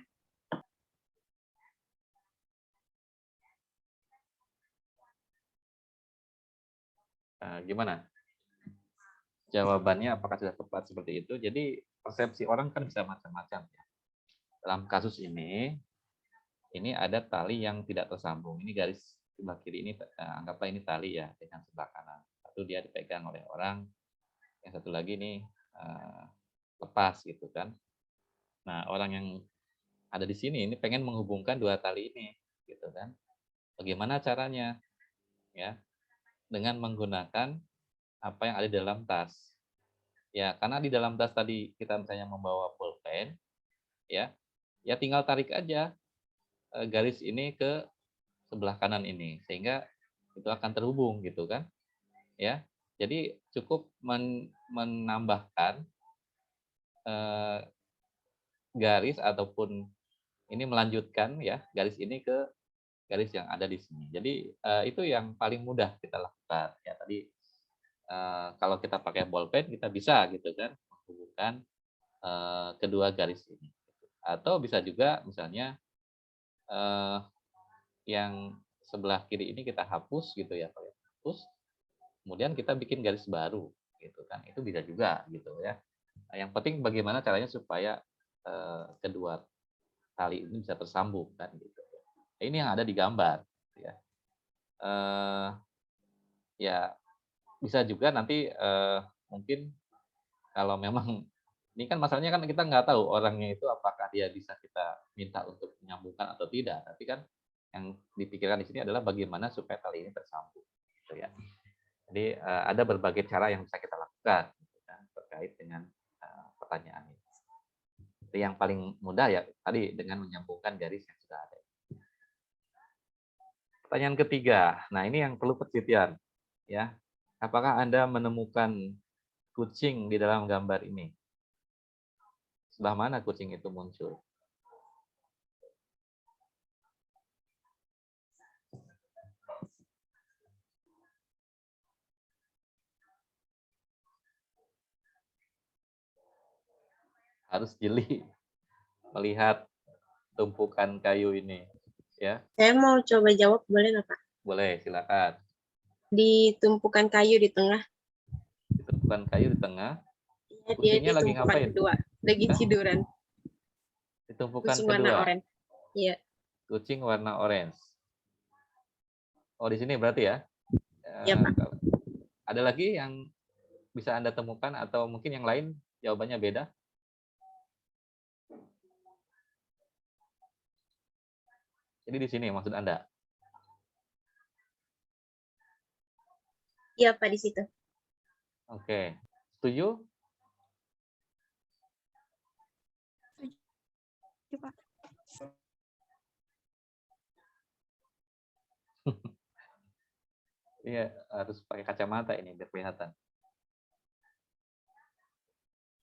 Nah, gimana? Jawabannya apakah sudah tepat seperti itu? Jadi persepsi orang kan bisa macam-macam ya. Dalam kasus ini ada tali yang tidak tersambung. Ini garis sebelah kiri ini, anggaplah ini tali ya dengan sebelah kanan. Satu dia dipegang oleh orang, yang satu lagi nih lepas gitu kan. Nah, orang yang ada di sini ini pengen menghubungkan dua tali ini, gitu kan. Bagaimana caranya? Ya, dengan menggunakan apa yang ada di dalam tas. Ya, karena di dalam tas tadi kita misalnya membawa pulpen, ya tinggal tarik aja garis ini ke sebelah kanan ini, sehingga itu akan terhubung gitu kan. Ya, jadi cukup menambahkan garis ataupun ini melanjutkan ya garis ini ke garis yang ada di sini. Jadi itu yang paling mudah kita lakukan. Ya tadi kalau kita pakai bolpen kita bisa gitu kan menghubungkan kedua garis ini. Atau bisa juga misalnya yang sebelah kiri ini kita hapus gitu ya, hapus. Kemudian kita bikin garis baru gitu kan. Itu bisa juga gitu ya. Nah, yang penting bagaimana caranya supaya kedua tali ini bisa tersambung kan gitu. Nah, ini yang ada di gambar ya. Ya bisa juga nanti mungkin kalau memang ini kan masalahnya kan kita nggak tahu orangnya itu apakah dia bisa kita minta untuk menyambungkan atau tidak. Tapi kan yang dipikirkan di sini adalah bagaimana supaya tali ini tersambung gitu ya. Jadi ada berbagai cara yang bisa kita lakukan gitu kan, terkait dengan pertanyaan ini. Yang paling mudah ya tadi dengan menyambungkan garis yang sudah ada. Pertanyaan ketiga. Nah, ini yang perlu perhatian ya. Apakah Anda menemukan kucing di dalam gambar ini? Sebelah mana kucing itu muncul? Harus jeli melihat tumpukan kayu ini ya. Saya mau coba jawab, boleh nggak, Pak? Boleh, silakan. Di tumpukan kayu di tengah. Di tumpukan kayu di tengah. Ya, dia Kucingnya di lagi tumpukan ngapain? kedua, lagi tiduran. Di tumpukan Kucing kedua. warna oranye. Iya. Kucing warna orange. Oh, di sini berarti ya? Iya, Pak. Ada lagi yang bisa Anda temukan atau mungkin yang lain jawabannya beda? Jadi di sini maksud Anda? Iya, Pak, di situ. Oke. Setuju? Setuju, Pak. Iya, harus pakai kacamata ini biar kelihatan.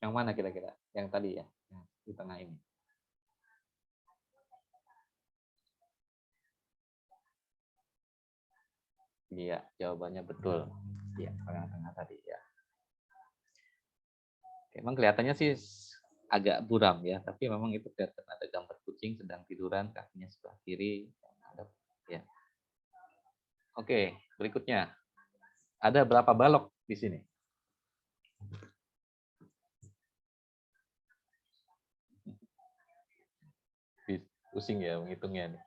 Yang mana kira-kira? Yang tadi ya, yang di tengah ini. Iya, jawabannya betul. Iya, tengah-tengah tadi ya. Emang kelihatannya sih agak buram ya, tapi memang itu kelihatan ada gambar kucing sedang tiduran, kakinya sebelah kiri. Ya. Oke, berikutnya. Ada berapa balok di sini? Pusing ya menghitungnya nih.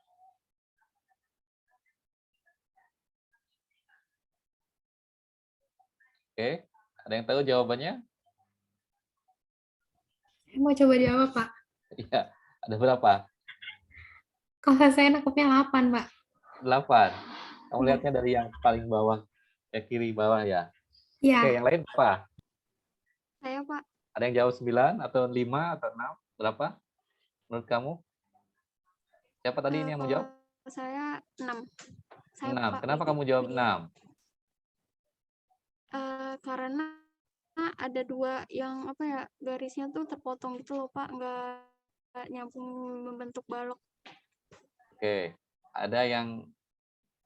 Oke, ada yang tahu jawabannya? Mau coba jawab, Pak. Iya, ada berapa? Kalau saya nangkepnya 8, Pak. 8. Kamu lihatnya dari yang paling bawah, kiri bawah ya? Iya. Oke, yang lain apa? Saya, Pak. Ada yang jawab 9 atau 5 atau 6? Berapa menurut kamu? Siapa tadi ini yang mau jawab? Saya 6. 6. Kenapa kamu jawab 6? Karena ada 2 yang apa ya, garisnya tuh terpotong gitu loh, Pak, nggak nyambung membentuk balok. Oke, ada yang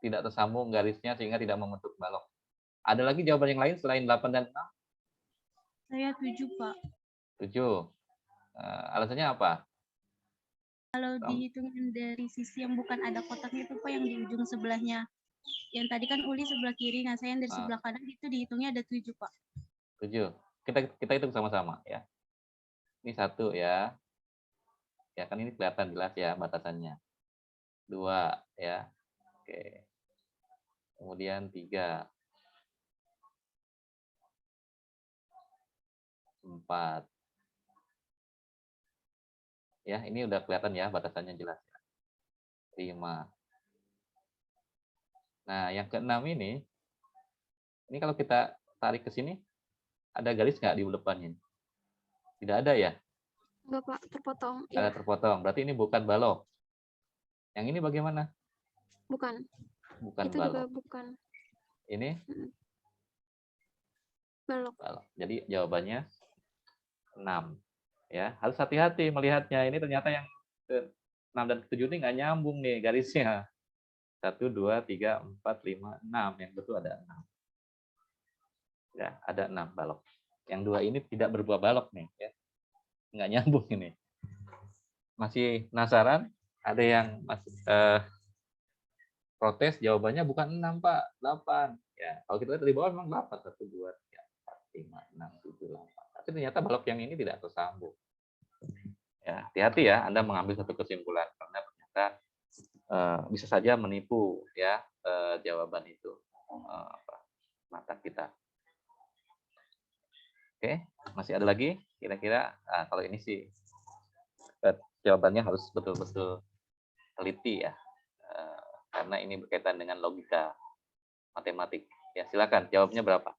tidak tersambung garisnya sehingga tidak membentuk balok. Ada lagi jawaban yang lain selain 8 dan 6? Saya 7, Pak. 7. Alasannya apa? Kalau dihitungin dari sisi yang bukan ada kotaknya itu Pak, yang di ujung sebelahnya. Yang tadi kan Uli sebelah kiri, nah saya yang dari sebelah kanan itu dihitungnya ada 7, Pak. 7. Kita hitung sama-sama ya. Ini 1 ya. Ya kan ini kelihatan jelas ya batasannya. 2 ya. Oke. Kemudian 3. 4. Ya, ini udah kelihatan ya batasannya jelas ya. 5. Nah, yang ke-6 ini kalau kita tarik ke sini, ada garis nggak di depannya? Tidak ada ya? Enggak, Pak, terpotong. Ada terpotong. Berarti ini bukan balok. Yang ini bagaimana? Bukan. Bukan Itu balok. juga bukan. Ini? Balok. Balok. Jadi jawabannya 6. Ya, harus hati-hati melihatnya. Ini ternyata yang ke-6 dan ke-7 ini nggak nyambung nih garisnya. 1, 2, 3, 4, 5, 6. Yang betul ada 6. Ya, ada 6 balok. Yang 2 ini tidak berbuah balok nih. Ya. Nggak nyambung ini. Masih penasaran? Ada yang masih protes? Jawabannya bukan 6, Pak. 8. Ya, kalau kita lihat dari bawah memang 8. 1, 2, 3, 4, 5, 6, 7, 8. Tapi ternyata balok yang ini tidak tersambung. Ya, hati-hati ya Anda mengambil satu kesimpulan karena ternyata bisa saja menipu ya jawaban itu mata kita. Oke, masih ada lagi kira-kira? Nah, kalau ini sih jawabannya harus betul-betul teliti ya, karena ini berkaitan dengan logika matematik. Ya, silakan jawabnya berapa?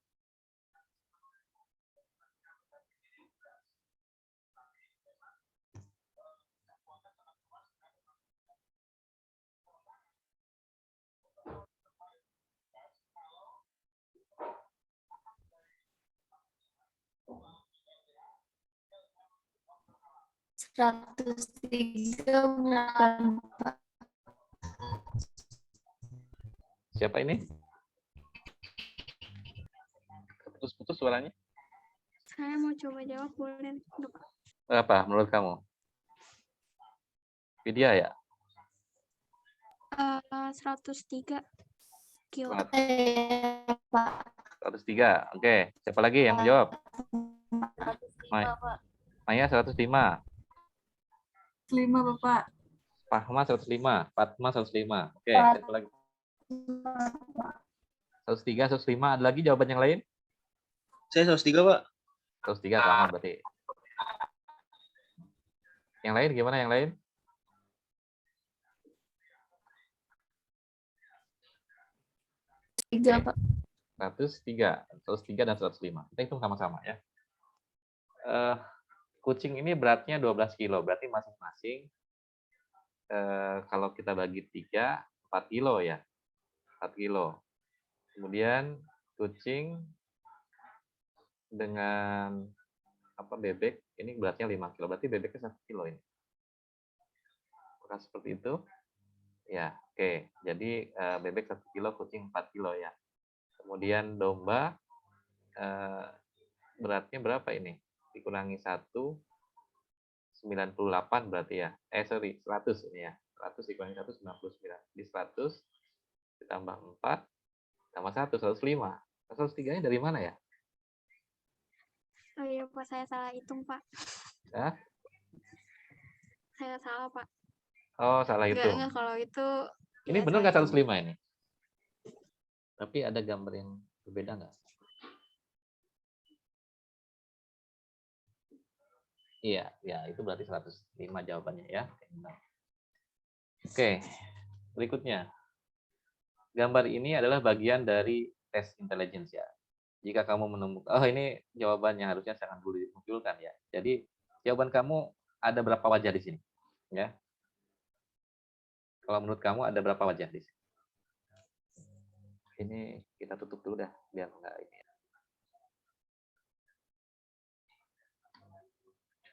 Siapa ini? Putus-putus suaranya. Saya mau coba jawab, boleh? Berapa menurut kamu? Vidya ya? 103 kilo. 103. Oke, siapa lagi yang menjawab? Maya 105. 5, Bapak. Fahma 105. Fatma 105. Oke, siapa lagi? 103, 105. Ada lagi jawaban yang lain? Saya 103, Pak. 103 sama berarti. Yang lain gimana yang lain? Tiga, Pak. 103 dan 105. Kita hitung sama-sama ya. Kucing ini beratnya 12 kilo, berarti masing-masing kalau kita bagi 3, 4 kilo ya. 4 kilo. Kemudian kucing dengan bebek, ini beratnya 5 kilo, berarti bebeknya 1 kilo ini. Apakah seperti itu? Ya, oke. Jadi bebek 1 kilo, kucing 4 kilo ya. Kemudian domba beratnya berapa ini? Dikurangi 1, 98 berarti ya. 100 ini ya. 100 dikurangi 1, 99. Di 100 ditambah 4 tambah 1, 105. 103-nya dari mana ya? Oh iya Pak, saya salah hitung Pak. Hah? Saya salah Pak. Oh, salah hitung. Enggak, kalau itu Ini ya benar salah nggak hitung. 105 ini? Tapi ada gambar yang berbeda nggak? Iya, ya itu berarti 105 jawabannya ya. Oke, berikutnya. Gambar ini adalah bagian dari tes intelligence ya. Jika kamu menemukan, oh ini jawabannya harusnya sangat dulu dimunculkan ya. Jadi jawaban kamu ada berapa wajah di sini? Ya. Kalau menurut kamu ada berapa wajah di sini? Ini kita tutup dulu dah, biar enggak ini.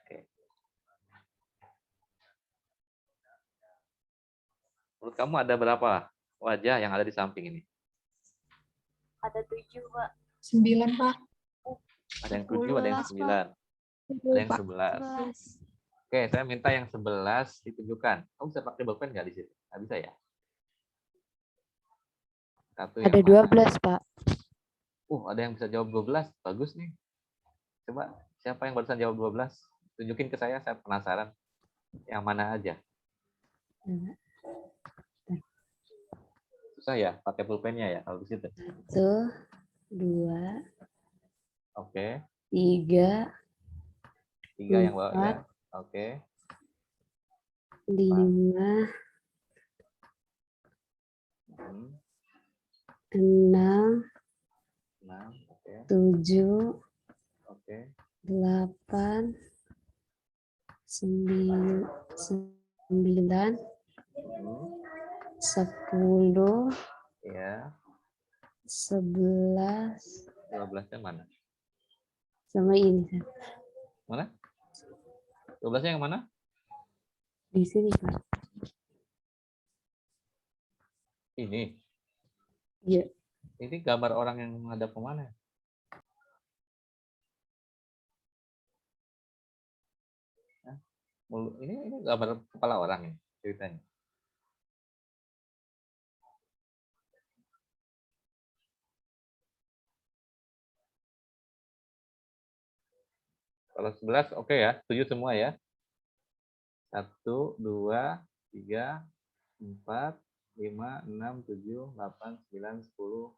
Oke. Menurut kamu ada berapa wajah yang ada di samping ini? Ada 7, Pak. 9, Pak. Ada yang 7, ada yang 9. Ada yang 11. Oke, saya minta yang 11 ditunjukkan. Kamu bisa pakai bolpen nggak di situ? Nggak bisa ya? Ada 12, Pak. Ada yang bisa jawab 12. Bagus nih. Coba, siapa yang barusan jawab 12? Tunjukin ke saya penasaran. Yang mana aja? Susah ya, pakai pulpennya ya kalau di situ. 1, 2, Oke. 3, 3 yang bawah ya. Oke. 5, 6, 6, oke. 7, Oke. 8, 9, 10, Ya. 11, 12-nya mana? sama ini. Mana? 12-nya yang mana? Di sini, Pak. Ini. Iya. Ini gambar orang yang menghadap ke mana? Ini gambar kepala orang ini ceritanya. Kalau 11 oke ya, 7 semua ya. 1, 2, 3, 4, 5, 6, 7, 8, 9, 10,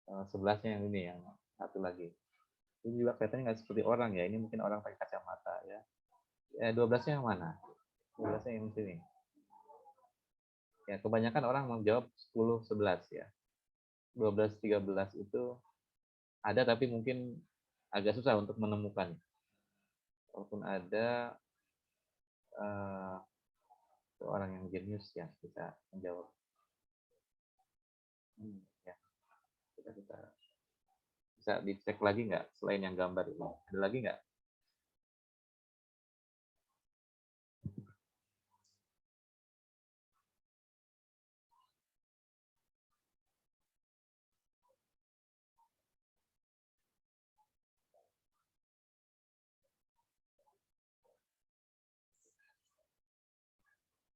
11-nya yang ini, yang satu lagi. Ini juga kelihatannya nggak seperti orang ya, ini mungkin orang pakai kacamata ya. 12-nya yang mana? 12-nya yang sini. Ya, kebanyakan orang menjawab 10, 11 ya. 12, 13 itu ada tapi mungkin agak susah untuk menemukan. Walaupun ada orang yang jenius ya bisa menjawab. Ya. Kita bisa dicek lagi nggak selain yang gambar ini? Ada lagi nggak?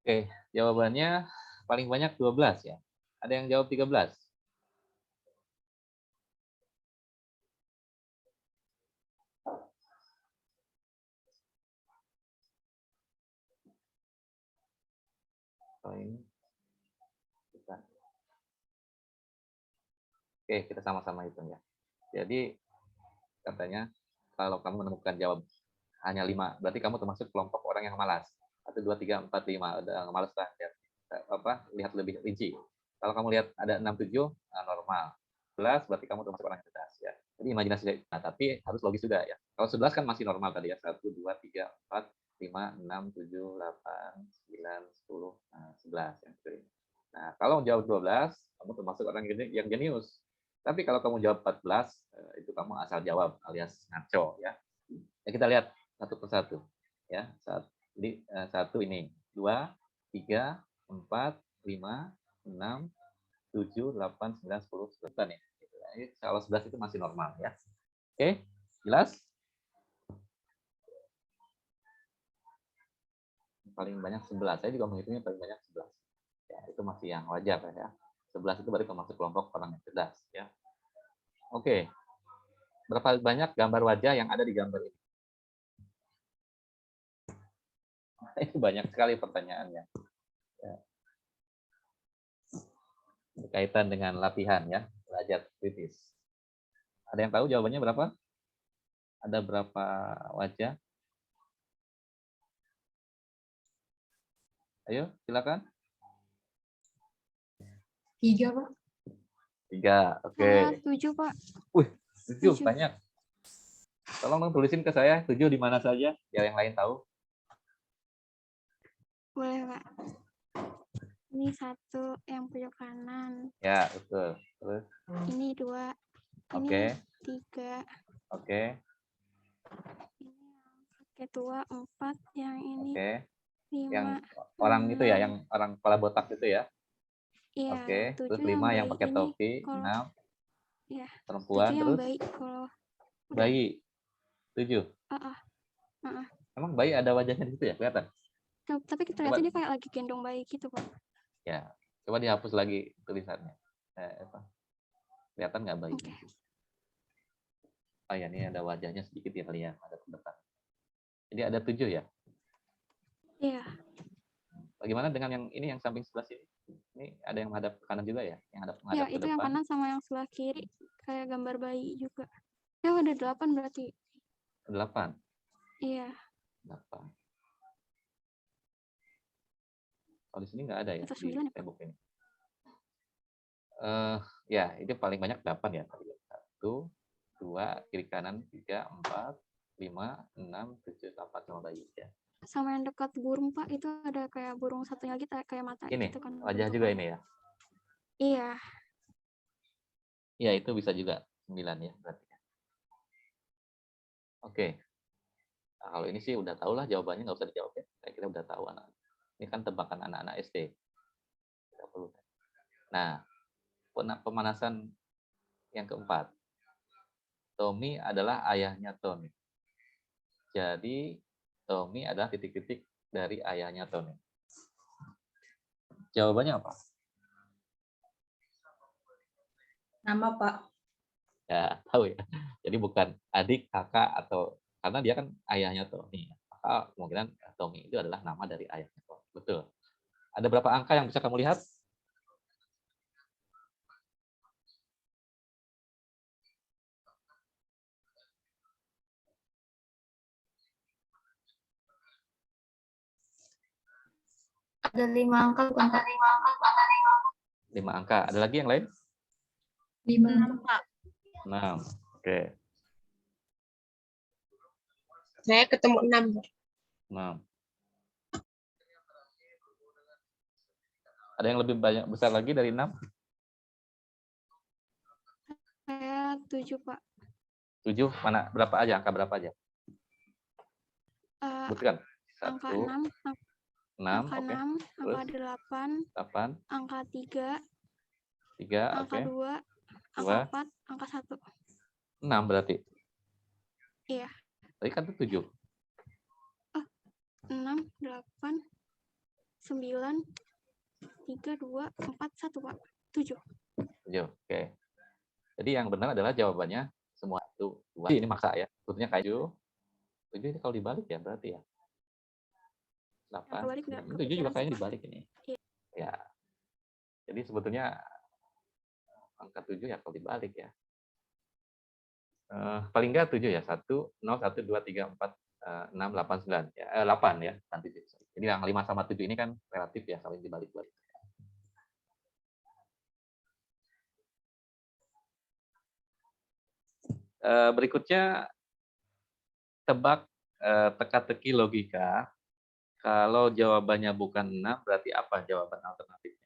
Oke, jawabannya paling banyak 12 ya. Ada yang jawab 13? Oh, ini. Oke, kita sama-sama hitung ya. Jadi, katanya kalau kamu menemukan jawab hanya 5, berarti kamu termasuk kelompok orang yang malas. 1, 2, 3, 4, 5. Udah malas lah. Lihat lebih rinci. Kalau kamu lihat ada 6, 7, normal. 11, berarti kamu termasuk orang yang cerdas ya. Jadi imajinasi, tapi harus logis juga ya. Kalau 11 kan masih normal tadi ya. 1, 2, 3, 4, 5, 6, 7, 8, 9, 10, 11. Nah, kalau jawab 12, kamu termasuk orang yang jenius. Tapi kalau kamu jawab 14, itu kamu asal jawab alias ngaco ya. Ya, kita lihat satu persatu. Ya, jadi 1 ini, 2, 3, 4, 5, 6, 7, 8, 9, 10, 11 ya. Jadi, kalau 11 itu masih normal ya. Oke, jelas? Paling banyak 11. Saya juga menghitungnya paling banyak 11. Ya, itu masih yang wajar ya. 11 itu baru termasuk kelompok orang yang cerdas ya. Oke. Berapa banyak gambar wajah yang ada di gambar ini? Itu banyak sekali pertanyaannya. Ya. Berkaitan dengan latihan ya, belajar kritis. Ada yang tahu jawabannya berapa? Ada berapa wajah? Ayo, silakan. 3, Pak. 3, oke. Saya 7, Pak. Wih, 7 7. banyak. Tolong dong tulisin ke saya 7 di mana saja, biar yang lain tahu. Boleh, Pak. Ini 1 yang pojok kanan. Ya, betul. Terus, Ini 2. oke. Ini 3. Oke, Ini yang kakek tua 4. Yang ini oke. 5. Yang orang itu ya, 6. yang orang kepala botak itu ya. Iya, Oke, terus 7 yang 5 yang bayi pakai ini. topi, Kalau 6 ya, 7 perempuan, yang terus bayi kalau udah. bayi 7. Heeh. Emang bayi ada wajahnya di situ ya, kelihatan? Tapi kita Coba, lihat dia kayak lagi gendong bayi gitu, Pak. ya, coba dihapus lagi tulisannya. Kelihatan nggak bayi? Oke. Oh ya, ini ada wajahnya sedikit ya kali ya, ada ke depan. Jadi ada 7 ya. Iya. Bagaimana dengan yang ini yang samping sebelah sini? Ini ada yang menghadap ke kanan juga ya, yang Ya, menghadap ke itu yang depan. kanan sama yang sebelah kiri kayak gambar bayi juga. Ya, ada 8 berarti. 8. Iya. 8. Kalau di sini nggak ada ya Atau di 9 ya, Pak? tembok ini. Ya, itu paling banyak 8 ya. 1, 2, kiri kanan 3, 4, 5, 6, 7, 8 sama bayi ya. Sama yang dekat burung, Pak, itu ada kayak burung satunya lagi kayak mata Ini gitu kan wajah juga bentukannya. ini ya. Iya. Ya, itu bisa juga 9 ya berarti. Oke. Nah, kalau ini sih udah tahu lah jawabannya, nggak usah dijawab ya. Saya kira udah tahu anak. Ini kan tebakan anak-anak SD. Tidak perlu. Nah, pemanasan yang keempat. Tommy adalah ayahnya Tony. Jadi Tommy adalah titik-titik dari ayahnya Tony. Jawabannya apa? Nama, Pak. Ya, tahu ya. Jadi bukan adik, kakak, atau karena dia kan ayahnya Tony. Maka kemungkinan Tommy itu adalah nama dari ayahnya Tony. Betul. Ada berapa angka yang bisa kamu lihat? Ada 5 angka, bukan, Kak? 5 angka. Ada lagi yang lain? 5 6, Pak. 6. Oke. Saya ketemu 6. 6. Ada yang lebih banyak besar lagi dari 6? Saya 7, Pak. 7 mana? Berapa aja? Angka berapa aja? Sebutkan. Angka 1, 6, 6, angka oke. 6, Terus angka 8, 8, angka 3, 3, angka oke. 2, 2, angka 4, angka 1. 6 berarti. Iya. Tadi kan itu 7. 6, 8, 9, 3, 2, 4, 1, Pak. 7. 7. Oke. Jadi yang benar adalah jawabannya semua itu 2. Ini maksa ya. Sebetulnya kayak 7. 7 ini kalau dibalik ya berarti ya. 8. 7 juga kayaknya dibalik ini. Iya. Ya. Jadi sebetulnya angka 7 ya kalau dibalik ya. Paling enggak 7 ya. 1, 0, 1, 2, 3, 4, 6, 8, 9. Ya, 8 ya. Jadi yang 5 sama 7 ini kan relatif ya, saling dibalik-balik. Berikutnya tebak teka-teki logika. Kalau jawabannya bukan 6, berarti apa jawaban alternatifnya?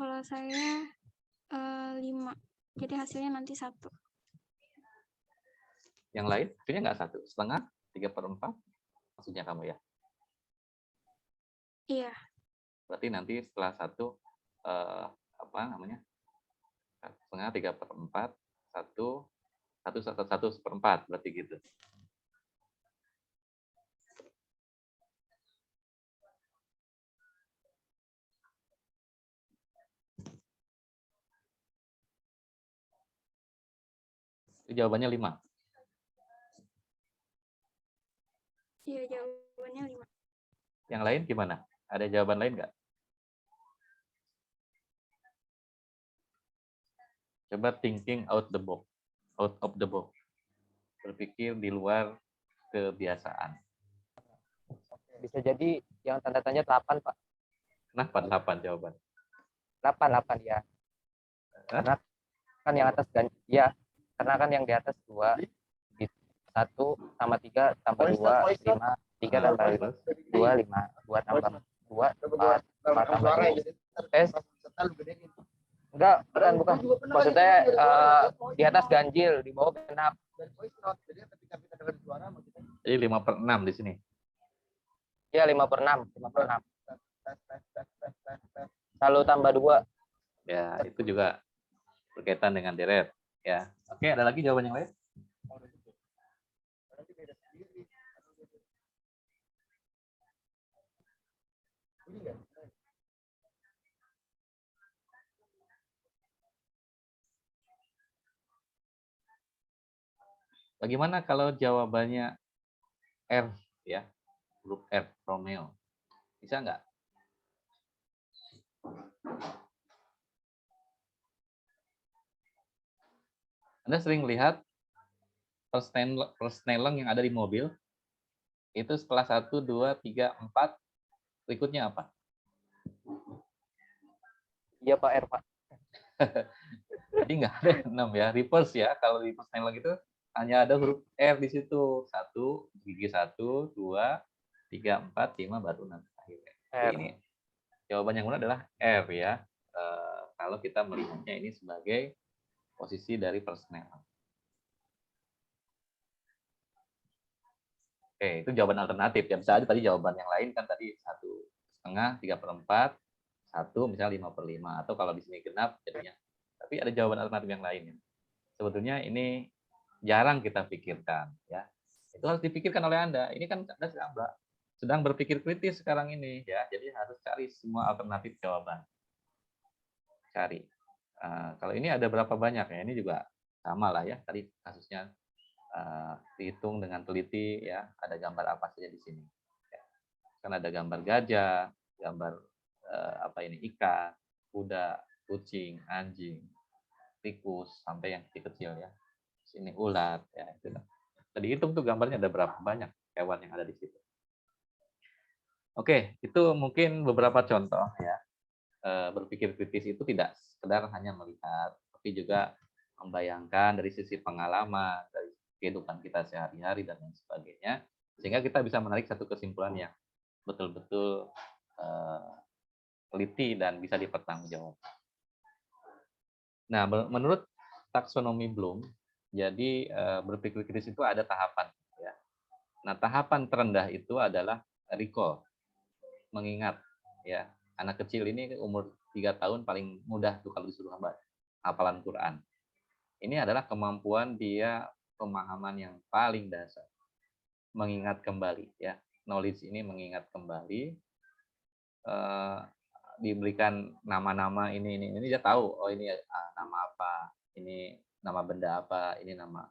Kalau saya 5. Jadi hasilnya nanti 1. Yang lain hasilnya nggak 1,5, 3/4 maksudnya kamu ya. Iya. Berarti nanti setelah 1 apa namanya? 1,5, 3/4, 1/4 berarti gitu. Jadi jawabannya 5. Iya, jawabannya 5. Yang lain gimana? Ada jawaban lain nggak? Coba thinking out of the box. Berpikir di luar kebiasaan. Bisa jadi yang tanda tanya 8, Pak. Kenapa 8 jawaban? 8 ya. Karena kan yang atas dan ya, karena kan yang di atas 2, 1 tambah 3 tambah 2, 5, 3 tambah 2, 5, 2 tambah 2, 4 tambah 2. Enggak, bukan. Maksudnya di atas ganjil, di bawah genap. Jadi 5/6 di sini. Ya, 5/6. Selalu tambah 2. Ya, itu juga berkaitan dengan deret. Ya, oke, ada lagi jawaban yang lain? Bagaimana kalau jawabannya R ya, huruf R, Romeo? Bisa nggak? Anda sering lihat persneleng yang ada di mobil, itu setelah 1, 2, 3, 4, berikutnya apa? Iya Pak R, Pak. Jadi nggak ada 6 ya, reverse ya. Kalau di persneleng itu hanya ada huruf R di situ. 1, gigi 1, 2, 3, 4, 5, baru 6 akhirnya. Jadi ini jawaban yang benar adalah R ya. Kalau kita melihatnya ini sebagai posisi dari persneleng. Oke, itu jawaban alternatif. Ya bisa aja tadi jawaban yang lain kan tadi 1,5, 3/4, 1 misalnya 5/5, atau kalau di sini genap jadinya. Tapi ada jawaban alternatif yang lain. Sebetulnya ini jarang kita pikirkan ya. Itu harus dipikirkan oleh Anda. Ini kan Anda sedang berpikir kritis sekarang ini ya. Jadi harus cari semua alternatif jawaban. Cari. Kalau ini ada berapa banyak ya? Ini juga sama lah ya. Tadi kasusnya dihitung dengan teliti ya, ada gambar apa saja di sini ya. Kan ada gambar gajah, gambar ikan, kuda, kucing, anjing, tikus, sampai yang kecil-kecil ya. Sini ular ya. Tadi hitung tuh gambarnya ada berapa banyak hewan yang ada di situ. Oke, itu mungkin beberapa contoh ya. Berpikir kritis itu tidak sekedar hanya melihat, tapi juga membayangkan dari sisi pengalaman, dari kehidupan kita sehari-hari dan lain sebagainya, sehingga kita bisa menarik satu kesimpulan yang betul-betul teliti dan bisa dipertanggungjawabkan. Nah, menurut taksonomi Bloom, jadi berpikir kritis itu ada tahapan. Ya. Nah, tahapan terendah itu adalah recall, mengingat. Ya, anak kecil ini umur 3 tahun paling mudah tuh kalau disuruh hafalan Quran. Ini adalah kemampuan dia pemahaman yang paling dasar, mengingat kembali ya, knowledge ini mengingat kembali, diberikan nama-nama ini dia tahu, oh ini nama apa, ini nama benda apa, ini nama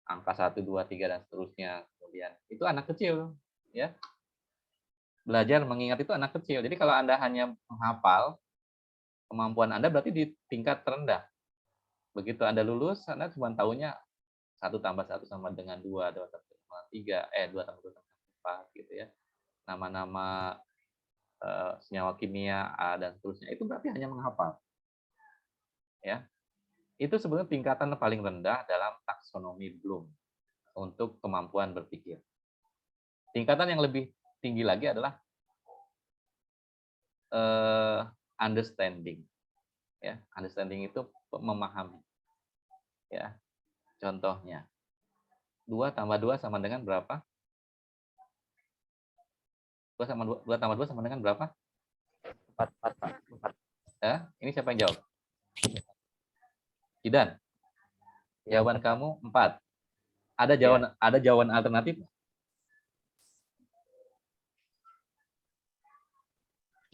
angka 1, 2, 3 dan seterusnya. Kemudian itu anak kecil ya, belajar mengingat itu anak kecil. Jadi kalau Anda hanya menghafal, kemampuan Anda berarti di tingkat terendah. Begitu Anda lulus, Anda cuma tahunya 1 tambah 1 sama dengan 2, 2 tambah 3, 2 tambah 2 sama 4 gitu ya. Nama-nama senyawa kimia A dan seterusnya, itu berarti hanya menghafal. Ya. Itu sebenarnya tingkatan paling rendah dalam taksonomi Bloom untuk kemampuan berpikir. Tingkatan yang lebih tinggi lagi adalah understanding. Ya, understanding itu memahami. Ya, contohnya 2 tambah 2 sama dengan berapa? 2 tambah 2 sama dengan berapa? 4. Ya, ini siapa yang jawab? Idan. Jawaban kamu 4. Ada jawaban alternatif?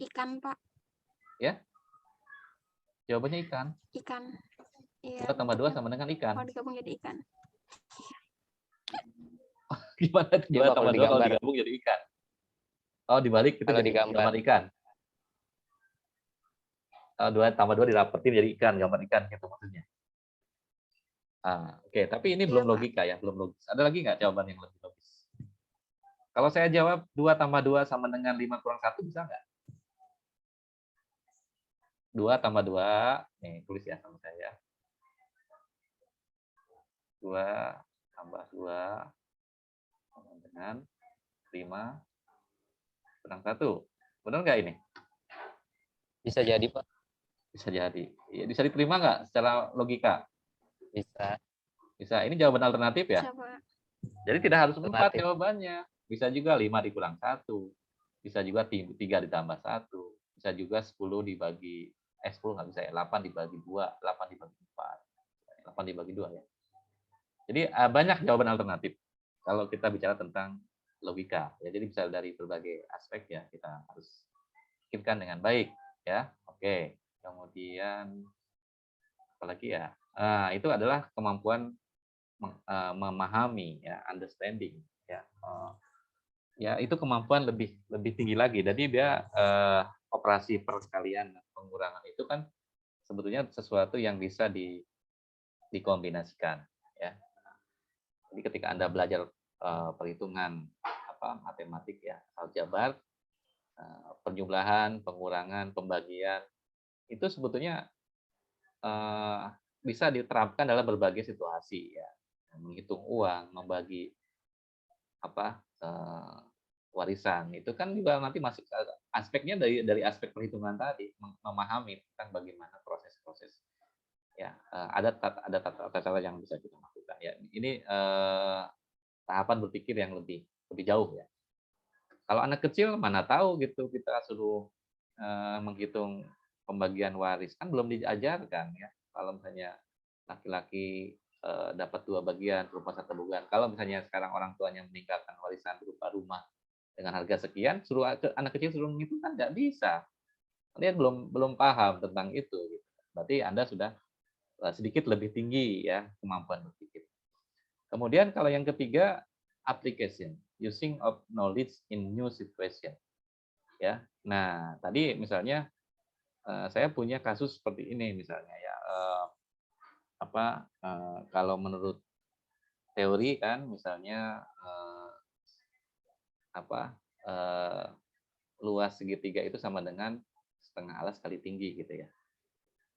Ikan, Pak. Ya. Jawabannya ikan. Ikan. Iya. 2 tambah 2 sama dengan ikan. Oh, digabung jadi ikan. Gimana 2 tambah 2 kalau digabung jadi ikan? Oh, dibalik itu jadi gambar ikan. 2 tambah 2 dirapetin jadi ikan, gambar ikan gitu maksudnya. Oke, tapi ini belum logika ya, belum logis. Ada lagi nggak jawaban yang lebih logis? Kalau saya jawab 2 tambah 2 sama dengan 5 kurang 1 bisa nggak? 2 tambah 2, nih tulis ya sama saya. 2 tambah 2 sama dengan 5 kurang 1. Benar nggak ini? Bisa jadi, Pak. Bisa jadi. Ya, bisa diterima nggak secara logika? Bisa. Bisa. Ini jawaban alternatif ya? Bisa, Pak. Jadi tidak harus 4 jawabannya. Bisa juga 5 dikurang 1. Bisa juga 3 ditambah 1. Bisa juga 10 dibagi 10 nggak bisa ya, 8 dibagi 2, 8 dibagi 4, 8 dibagi 2 ya. Jadi banyak jawaban alternatif kalau kita bicara tentang logika. Ya, jadi bisa dari berbagai aspek ya, kita harus pikirkan dengan baik ya. Oke, kemudian apalagi ya? Itu adalah kemampuan memahami ya, understanding ya. Ya itu kemampuan lebih tinggi lagi. Jadi dia operasi perkalian pengurangan itu kan sebetulnya sesuatu yang bisa dikombinasikan ya. Jadi ketika Anda belajar perhitungan matematik ya, aljabar, penjumlahan, pengurangan, pembagian itu sebetulnya bisa diterapkan dalam berbagai situasi ya. Menghitung uang, membagi warisan itu kan juga nanti masuk aspeknya dari aspek perhitungan tadi, memahami tentang bagaimana proses-proses ya, ada tata cara yang bisa kita lakukan ya. Ini tahapan berpikir yang lebih jauh ya. Kalau anak kecil mana tahu gitu, kita suruh menghitung pembagian waris kan belum diajarkan ya. Kalau misalnya laki-laki dapat 2 bagian berupa 1 bagian. Kalau misalnya sekarang orang tuanya meninggalkan warisan berupa rumah dengan harga sekian, suruh anak kecil suruh menghitung kan nggak bisa. Dia belum paham tentang itu. Gitu. Berarti Anda sudah sedikit lebih tinggi ya kemampuan berpikir. Kemudian kalau yang ketiga, application, using of knowledge in new situation. Ya, nah tadi misalnya saya punya kasus seperti ini misalnya ya. Kalau menurut teori kan misalnya luas segitiga itu sama dengan setengah alas kali tinggi gitu ya.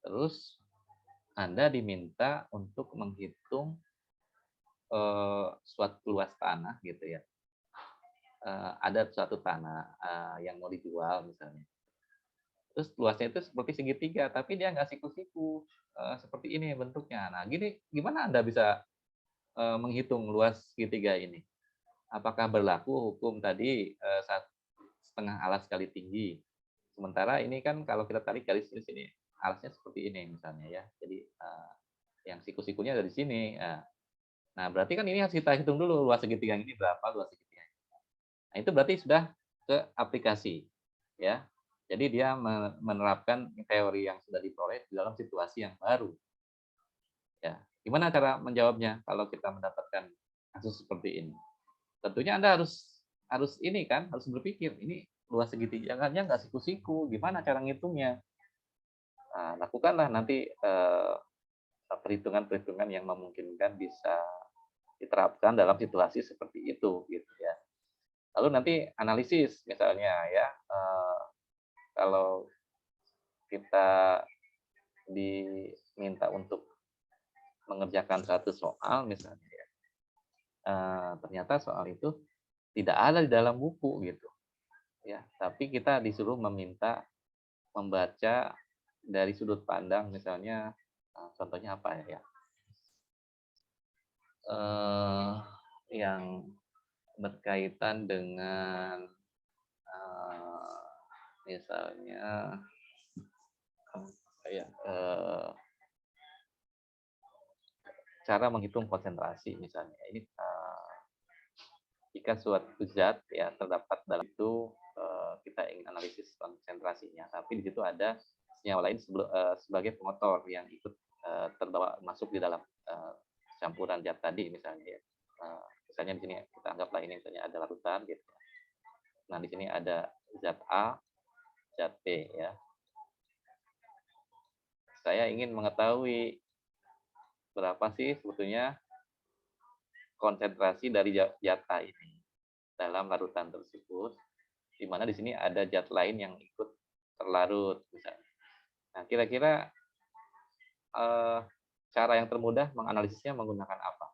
Terus Anda diminta untuk menghitung suatu luas tanah gitu ya. Ada suatu tanah yang mau dijual misalnya. Terus luasnya itu seperti segitiga, tapi dia nggak siku-siku seperti ini bentuknya. Nah, gimana Anda bisa menghitung luas segitiga ini? Apakah berlaku hukum tadi setengah alas kali tinggi? Sementara ini kan kalau kita tarik garis di sini, alasnya seperti ini misalnya ya. Jadi yang siku-sikunya ada di sini. Nah, berarti kan ini harus kita hitung dulu luas segitiga ini berapa luas segitiga. Nah, itu berarti sudah ke aplikasi ya. Jadi dia menerapkan teori yang sudah diperoleh di dalam situasi yang baru. Ya, gimana cara menjawabnya kalau kita mendapatkan kasus seperti ini? Tentunya Anda harus ini kan, harus berpikir, ini luas segitiganya nggak siku-siku, gimana cara ngitungnya? Nah, lakukanlah nanti perhitungan-perhitungan yang memungkinkan bisa diterapkan dalam situasi seperti itu, gitu ya. Lalu nanti analisis, misalnya ya, kalau kita diminta untuk mengerjakan satu soal misalnya ya, ternyata soal itu tidak ada di dalam buku gitu ya, tapi kita disuruh membaca dari sudut pandang misalnya contohnya apa ya? Yang berkaitan dengan misalnya kayak cara menghitung konsentrasi misalnya. Ini jika suatu zat ya terdapat dalam itu kita ingin analisis konsentrasinya, tapi di situ ada senyawa lain sebagai pengotor yang ikut terbawa masuk di dalam campuran zat tadi misalnya ya. Misalnya di sini kita anggaplah ini misalnya ada larutan gitu. Nah, di sini ada zat A, zat B ya. Saya ingin mengetahui berapa sih sebetulnya konsentrasi dari zat A ini dalam larutan tersebut, di mana di sini ada zat lain yang ikut terlarut misalnya. Nah, kira-kira cara yang termudah menganalisisnya menggunakan apa?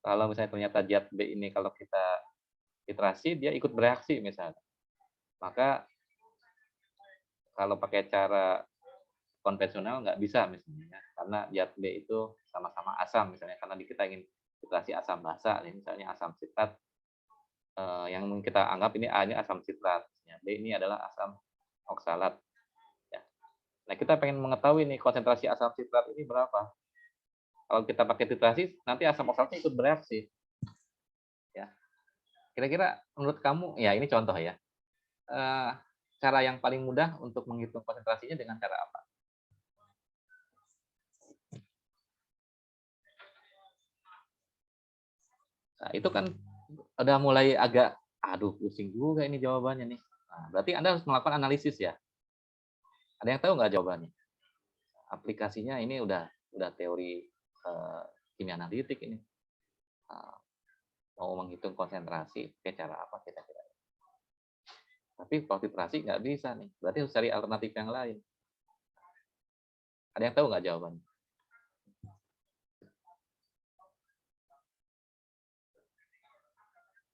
Kalau misalnya ternyata zat B ini kalau kita titrasi dia ikut bereaksi misalnya, maka kalau pakai cara konvensional nggak bisa misalnya, karena zat B itu sama-sama asam misalnya, karena kita ingin titrasi asam basa, misalnya asam sitrat, yang kita anggap ini A ini asam sitrat, B ini adalah asam oksalat. Ya. Nah, kita pengen mengetahui nih konsentrasi asam sitrat ini berapa. Kalau kita pakai titrasi, nanti asam oksalatnya ikut bereaksi. Ya. Kira-kira menurut kamu, ya ini contoh ya, cara yang paling mudah untuk menghitung konsentrasinya dengan cara apa? Nah, itu kan udah mulai agak, aduh pusing juga ini jawabannya nih. Nah, berarti Anda harus melakukan analisis ya. Ada yang tahu nggak jawabannya? Aplikasinya ini udah teori kimia analitik ini. Mau menghitung konsentrasi, pakai cara apa kira-kira? Tapi kalau titrasi nggak bisa nih. Berarti harus cari alternatif yang lain. Ada yang tahu nggak jawabannya?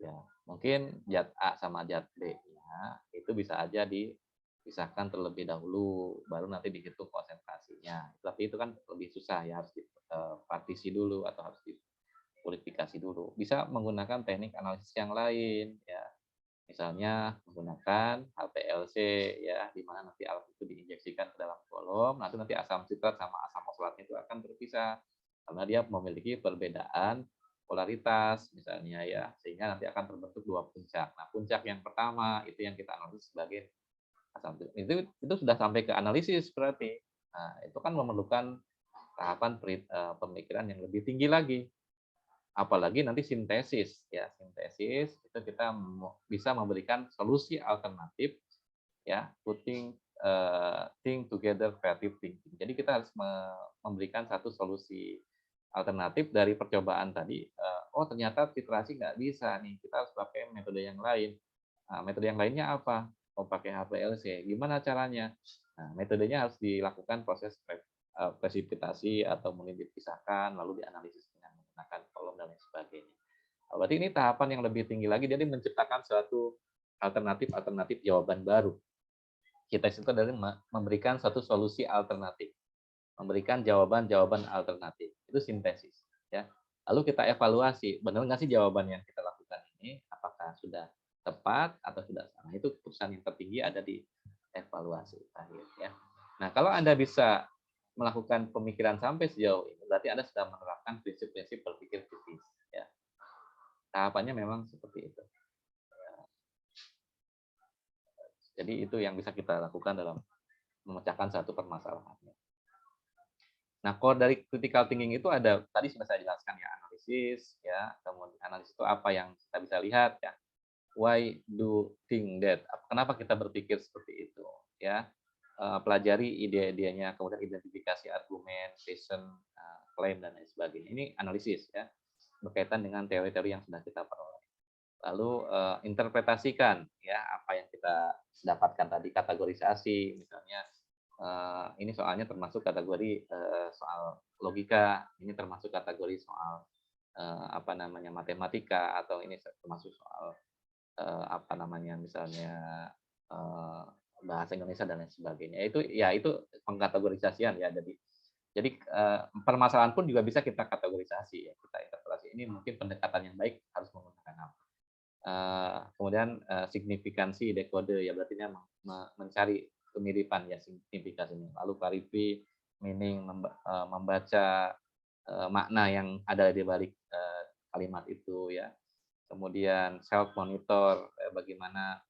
Ya, mungkin zat A sama zat B-nya itu bisa aja dipisahkan terlebih dahulu, baru nanti dihitung konsentrasinya. Tapi itu kan lebih susah ya, harus dipartisi dulu atau harus dipurifikasi dulu. Bisa menggunakan teknik analisis yang lain, ya. Misalnya menggunakan HPLC, ya, di mana nanti alat itu diinjeksikan ke dalam kolom, nanti asam sitrat sama asam oksalatnya itu akan berpisah karena dia memiliki perbedaan polaritas misalnya ya, sehingga nanti akan terbentuk dua puncak. Nah, puncak yang pertama itu yang kita analisis sebagai asam sitrat. Itu sudah sampai ke analisis berarti. Nah, itu kan memerlukan tahapan pemikiran yang lebih tinggi lagi. Apalagi nanti sintesis ya, sintesis itu kita bisa memberikan solusi alternatif ya, putting thing together creative thinking. Jadi kita harus memberikan satu solusi alternatif dari percobaan tadi. Oh ternyata titrasi nggak bisa nih, kita harus pakai metode yang lain. Nah, metode yang lainnya apa? Oh pakai HPLC. Gimana caranya? Nah, metodenya harus dilakukan proses presipitasi atau mungkin dipisahkan lalu dianalisis dengan menggunakan kolom dan lain sebagainya. Berarti ini tahapan yang lebih tinggi lagi, jadi menciptakan suatu alternatif jawaban baru. Kita itu dari memberikan satu solusi alternatif, memberikan jawaban alternatif. Itu sintesis ya. Lalu kita evaluasi, benar nggak sih jawaban yang kita lakukan ini apakah sudah tepat atau sudah salah. Itu keputusan yang tertinggi ada di evaluasi akhir ya. Nah, kalau Anda bisa melakukan pemikiran sampai sejauh ini, berarti Anda sudah menerapkan prinsip-prinsip berpikir kritis ya. Tahapannya memang seperti itu. Jadi itu yang bisa kita lakukan dalam memecahkan satu permasalahan. Nah, core dari critical thinking itu ada, tadi sudah saya jelaskan ya, analisis ya, kemudian analisis itu apa yang kita bisa lihat ya. Why do think that? Kenapa kita berpikir seperti itu ya? Pelajari ide-idenya, kemudian identifikasi argumen, reason, klaim dan lain sebagainya. Ini analisis ya, berkaitan dengan teori-teori yang sudah kita peroleh. Lalu interpretasikan ya apa yang kita dapatkan tadi, kategorisasi misalnya. Ini soalnya termasuk kategori soal logika, ini termasuk kategori soal apa namanya matematika, atau ini termasuk soal apa namanya misalnya bahasa Indonesia dan lain sebagainya. Itu pengkategorisasian ya. Jadi permasalahan pun juga bisa kita kategorisasi ya, kita interpretasi. Ini mungkin pendekatan yang baik harus menggunakan apa. Kemudian signifikansi dekode ya, berarti dia mencari kemiripan ya, signifikasinya. Lalu clarify meaning, membaca makna yang ada di balik kalimat itu ya. Kemudian self monitor, bagaimana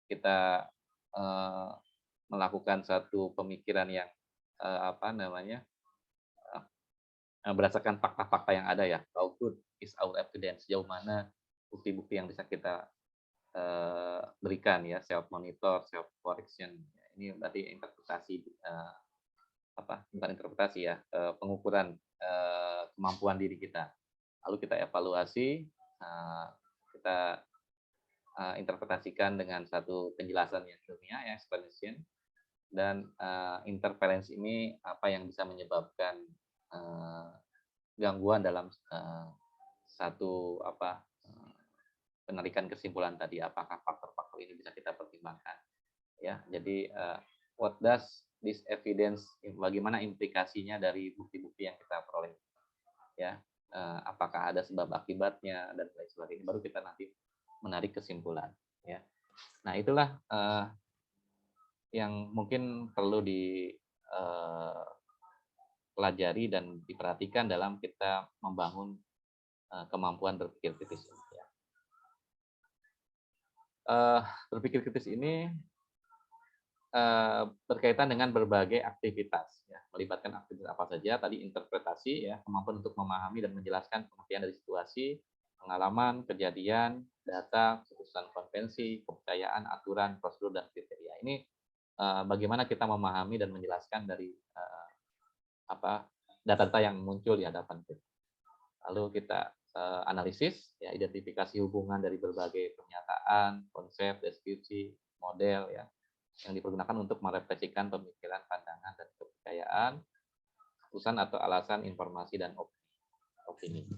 kita melakukan satu pemikiran yang berdasarkan fakta-fakta yang ada ya. How good is our evidence, sejauh mana bukti-bukti yang bisa kita berikan ya, self monitor, self correction. Ini berarti interpretasi bukan interpretasi ya, pengukuran kemampuan diri kita. Lalu kita evaluasi, kita interpretasikan dengan satu penjelasan yang ilmiah ya, explanation, dan interferensi ini apa yang bisa menyebabkan gangguan dalam satu penarikan kesimpulan tadi, apakah faktor-faktor ini bisa kita pertimbangkan ya. Jadi what does this evidence, bagaimana implikasinya dari bukti-bukti yang kita peroleh ya, apakah ada sebab akibatnya dan lain sebagainya, baru kita nanti menarik kesimpulan ya. Nah, itulah yang mungkin perlu dipelajari dan diperhatikan dalam kita membangun kemampuan berpikir kritis ya. Berpikir kritis ini berkaitan dengan berbagai aktivitas ya, melibatkan aktivitas apa saja. Tadi interpretasi ya, kemampuan untuk memahami dan menjelaskan pengertian dari situasi, pengalaman, kejadian, data, keputusan konvensi, kepercayaan, aturan, prosedur, dan kriteria. Ini bagaimana kita memahami dan menjelaskan dari data-data yang muncul di hadapan kita. Lalu kita analisis, ya, identifikasi hubungan dari berbagai pernyataan, konsep, deskripsi, model, ya, yang dipergunakan untuk merefleksikan pemikiran, pandangan, dan kepercayaan, keputusan atau alasan, informasi, dan opini.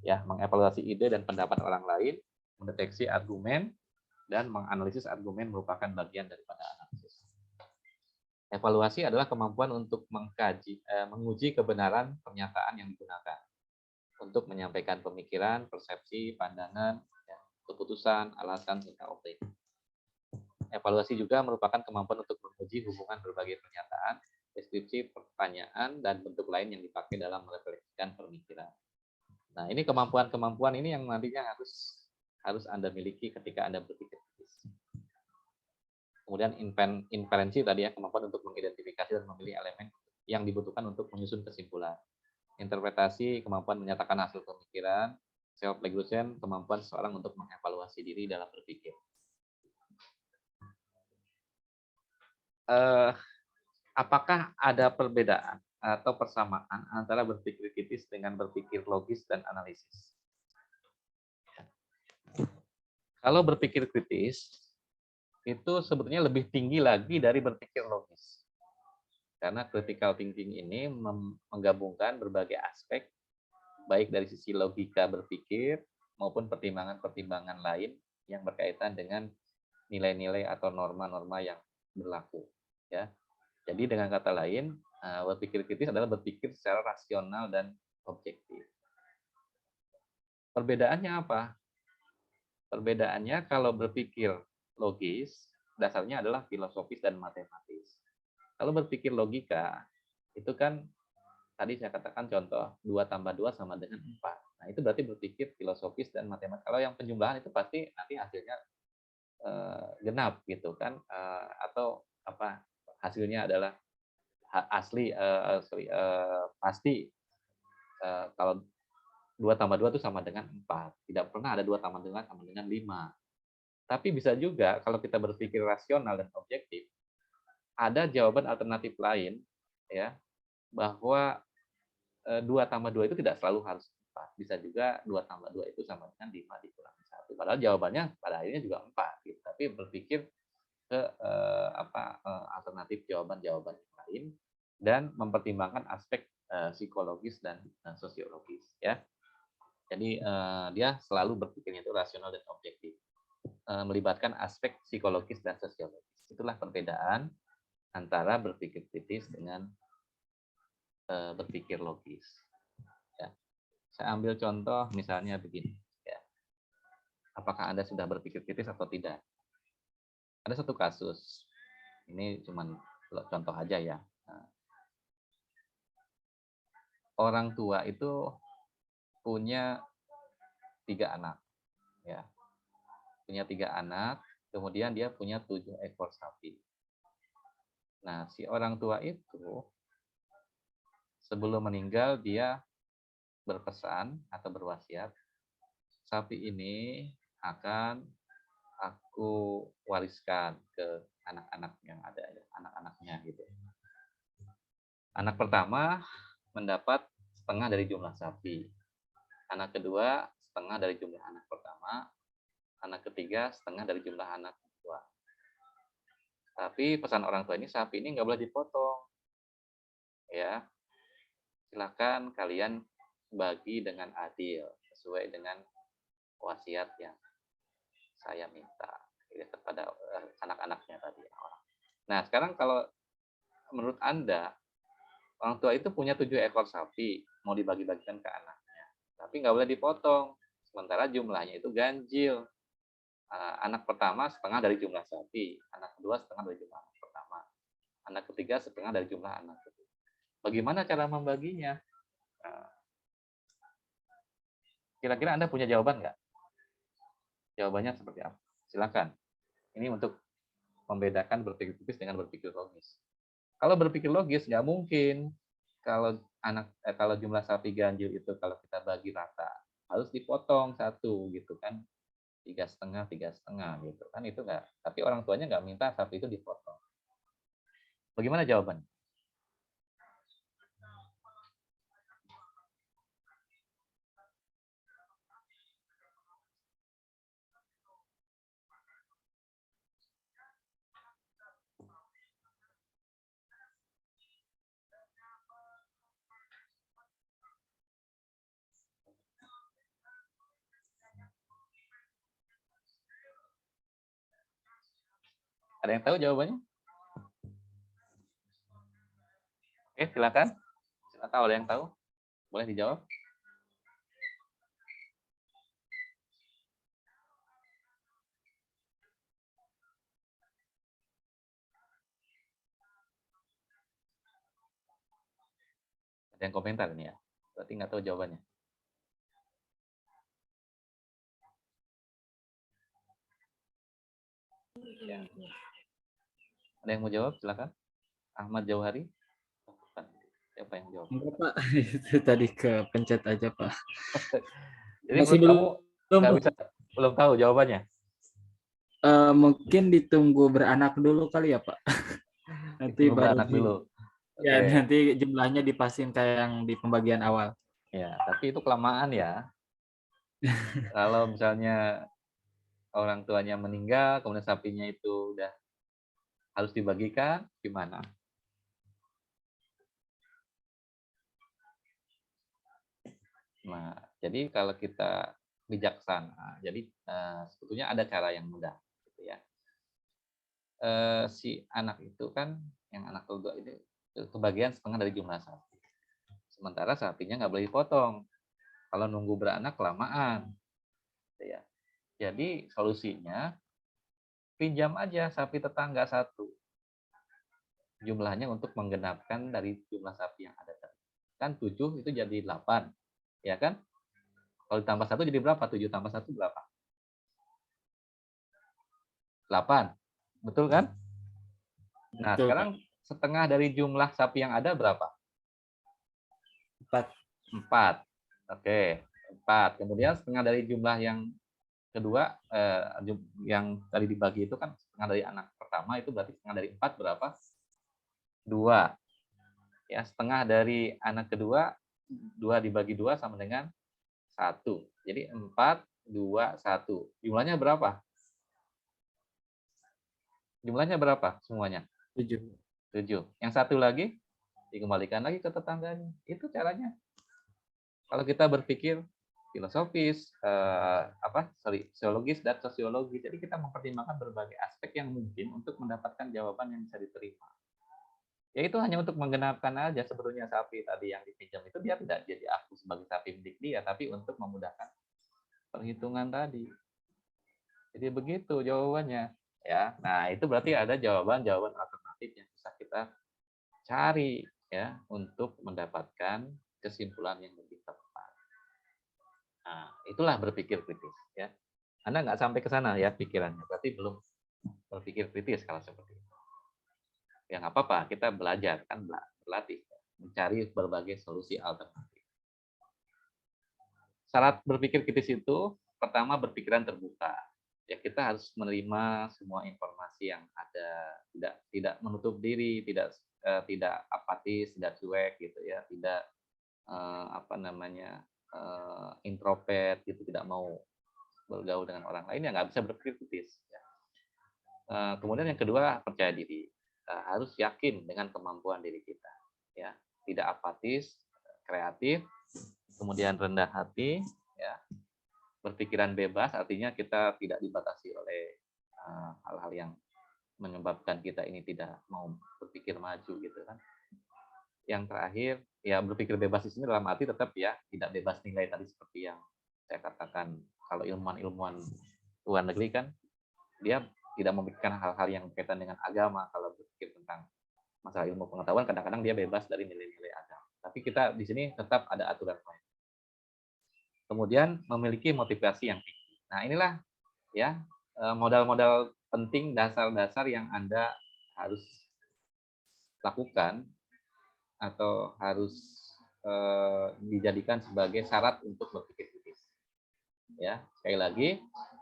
Ya, mengevaluasi ide dan pendapat orang lain, mendeteksi argumen, dan menganalisis argumen merupakan bagian daripada analisis. Evaluasi adalah kemampuan untuk menguji kebenaran pernyataan yang digunakan untuk menyampaikan pemikiran, persepsi, pandangan, ya, keputusan, alasan, serta opini. Evaluasi juga merupakan kemampuan untuk menguji hubungan berbagai pernyataan, deskripsi, pertanyaan, dan bentuk lain yang dipakai dalam merefleksikan pemikiran. Nah, ini kemampuan-kemampuan ini yang nantinya harus Anda miliki ketika Anda berpikir kritis. Kemudian inferensi tadi ya, kemampuan untuk mengidentifikasi dan memilih elemen yang dibutuhkan untuk menyusun kesimpulan. Interpretasi, kemampuan menyatakan hasil pemikiran. Self-regulation, kemampuan seseorang untuk mengevaluasi diri dalam berpikir. Apakah ada perbedaan atau persamaan antara berpikir kritis dengan berpikir logis dan analisis? Kalau berpikir kritis, itu sebetulnya lebih tinggi lagi dari berpikir logis. Karena critical thinking ini menggabungkan berbagai aspek, baik dari sisi logika berpikir, maupun pertimbangan-pertimbangan lain yang berkaitan dengan nilai-nilai atau norma-norma yang berlaku. Ya. Jadi dengan kata lain, berpikir kritis adalah berpikir secara rasional dan objektif. Perbedaannya apa? Perbedaannya kalau berpikir logis, dasarnya adalah filosofis dan matematis. Kalau berpikir logika, itu kan tadi saya katakan contoh, 2 tambah 2 sama dengan 4. Nah, itu berarti berpikir filosofis dan matematis. Kalau yang penjumlahan itu pasti nanti hasilnya genap gitu kan, atau apa, hasilnya adalah pasti kalau 2 tambah 2 itu sama dengan 4. Tidak pernah ada 2 tambah 2 sama dengan 5. Tapi bisa juga kalau kita berpikir rasional dan objektif, ada jawaban alternatif lain ya, bahwa 2 tambah 2 itu tidak selalu harus 4. Bisa juga 2 tambah 2 itu sama dengan 5 dikurangi 1. Padahal jawabannya pada akhirnya juga 4 gitu. Tapi berpikir ke alternatif jawaban-jawaban yang lain dan mempertimbangkan aspek psikologis dan sosiologis ya. Jadi dia selalu berpikirnya itu rasional dan objektif, melibatkan aspek psikologis dan sosiologis. Itulah perbedaan antara berpikir kritis dengan berpikir logis. Ya. Saya ambil contoh misalnya begini. Ya. Apakah Anda sudah berpikir kritis atau tidak? Ada satu kasus. Ini cuma contoh aja ya. Nah, orang tua itu punya 3 anak. Ya. Punya 3 anak, kemudian dia punya 7 ekor sapi. Nah, si orang tua itu sebelum meninggal dia berpesan atau berwasiat, sapi ini akan aku wariskan ke anak-anak yang ada, anak-anaknya gitu. Anak pertama mendapat setengah dari jumlah sapi. Anak kedua setengah dari jumlah anak pertama. Anak ketiga setengah dari jumlah anak kedua. Tapi pesan orang tua ini, sapi ini nggak boleh dipotong. Ya, silakan kalian bagi dengan adil sesuai dengan wasiat yang saya minta kepada anak-anaknya tadi. Nah, sekarang kalau menurut Anda, orang tua itu punya 7 ekor sapi, mau dibagi-bagikan ke anaknya, tapi nggak boleh dipotong, sementara jumlahnya itu ganjil. Anak pertama setengah dari jumlah sapi, anak kedua setengah dari jumlah anak pertama, anak ketiga setengah dari jumlah anak kedua. Bagaimana cara membaginya? Kira-kira Anda punya jawaban nggak? Jawabannya seperti apa? Silakan. Ini untuk membedakan berpikir kritis dengan berpikir logis. Kalau berpikir logis nggak mungkin kalau jumlah sapi ganjil itu kalau kita bagi rata harus dipotong satu gitu kan, 3,5 gitu kan, itu nggak. Tapi orang tuanya nggak minta sapi itu dipotong. Bagaimana jawabannya? Ada yang tahu jawabannya? Oke, silakan. Silakan, ada yang tahu? Boleh dijawab? Ada yang komentar ini ya? Berarti nggak tahu jawabannya. Ya. Ada yang mau jawab? Silakan. Ahmad Jauhari. Siapa yang jawab? Enggak, Pak. Itu tadi kepencet aja, Pak. Jadi Masih menurut kamu nggak bisa, belum tahu jawabannya? Mungkin ditunggu beranak dulu kali ya, Pak. Nanti Ditunggu beranak dulu. Ya, Oke. nanti jumlahnya dipasin kayak yang di pembagian awal. Ya, tapi itu kelamaan ya. Kalau misalnya orang tuanya meninggal, kemudian sapinya itu udah harus dibagikan, gimana? Nah, jadi kalau kita bijaksana, jadi sebetulnya ada cara yang mudah, gitu ya. Si anak itu kan, yang anak kedua itu kebagian setengah dari jumlah sapi. Sementara sapinya nggak boleh dipotong. Kalau nunggu beranak kelamaan, gitu ya. Jadi solusinya pinjam aja sapi tetangga satu. Jumlahnya untuk menggenapkan dari jumlah sapi yang ada tadi. Kan 7 itu jadi 8. Ya kan? Kalau ditambah 1 jadi berapa? 7 tambah 1 berapa? 8. Betul kan? Nah, Betul, sekarang setengah dari jumlah sapi yang ada berapa? 4. 4. Oke, 4. Kemudian setengah dari jumlah yang kedua, yang tadi dibagi itu kan setengah dari anak pertama, itu berarti setengah dari 4 berapa? 2. Ya, setengah dari anak kedua, 2 dibagi 2 sama dengan 1. Jadi 4, 2, 1. Jumlahnya berapa? Jumlahnya berapa semuanya? 7. 7. Yang satu lagi dikembalikan lagi ke tetangganya. Itu caranya. Kalau kita berpikir filosofis, sosiologis dan sosiologi. Jadi kita mempertimbangkan berbagai aspek yang mungkin untuk mendapatkan jawaban yang bisa diterima. Ya itu hanya untuk menggenapkan aja sebetulnya sapi tadi yang dipinjam itu dia tidak jadi aku sebagai sapi milik dia, tapi untuk memudahkan perhitungan tadi. Jadi begitu jawabannya. Ya, nah itu berarti ada jawaban-jawaban alternatif yang bisa kita cari ya untuk mendapatkan kesimpulan yang lebih tepat. Nah, itulah berpikir kritis ya. Anda nggak sampai ke sana ya pikirannya, berarti belum berpikir kritis kalau seperti itu. Ya nggak apa-apa, kita belajar kan berlatih mencari berbagai solusi alternatif. Syarat berpikir kritis itu pertama berpikiran terbuka. Ya kita harus menerima semua informasi yang ada, tidak menutup diri, tidak apatis, tidak cuek gitu ya, tidak introvert gitu, tidak mau bergaul dengan orang lain, ya nggak bisa berpikir kritis. Ya. Kemudian yang kedua percaya diri. Harus yakin dengan kemampuan diri kita, ya tidak apatis, kreatif, kemudian rendah hati, ya berpikiran bebas, artinya kita tidak dibatasi oleh hal-hal yang menyebabkan kita ini tidak mau berpikir maju gitu kan. Yang terakhir ya berpikir bebas di sini dalam arti tetap ya tidak bebas nilai tadi seperti yang saya katakan. Kalau ilmuwan luar negeri kan dia tidak memikirkan hal-hal yang berkaitan dengan agama. Kalau berpikir tentang masalah ilmu pengetahuan, kadang-kadang dia bebas dari nilai-nilai agama. Tapi kita di sini tetap ada aturan main. Kemudian memiliki motivasi yang tinggi. Nah inilah ya modal-modal penting, dasar-dasar yang Anda harus lakukan atau harus dijadikan sebagai syarat untuk berpikir kritis. Ya sekali lagi.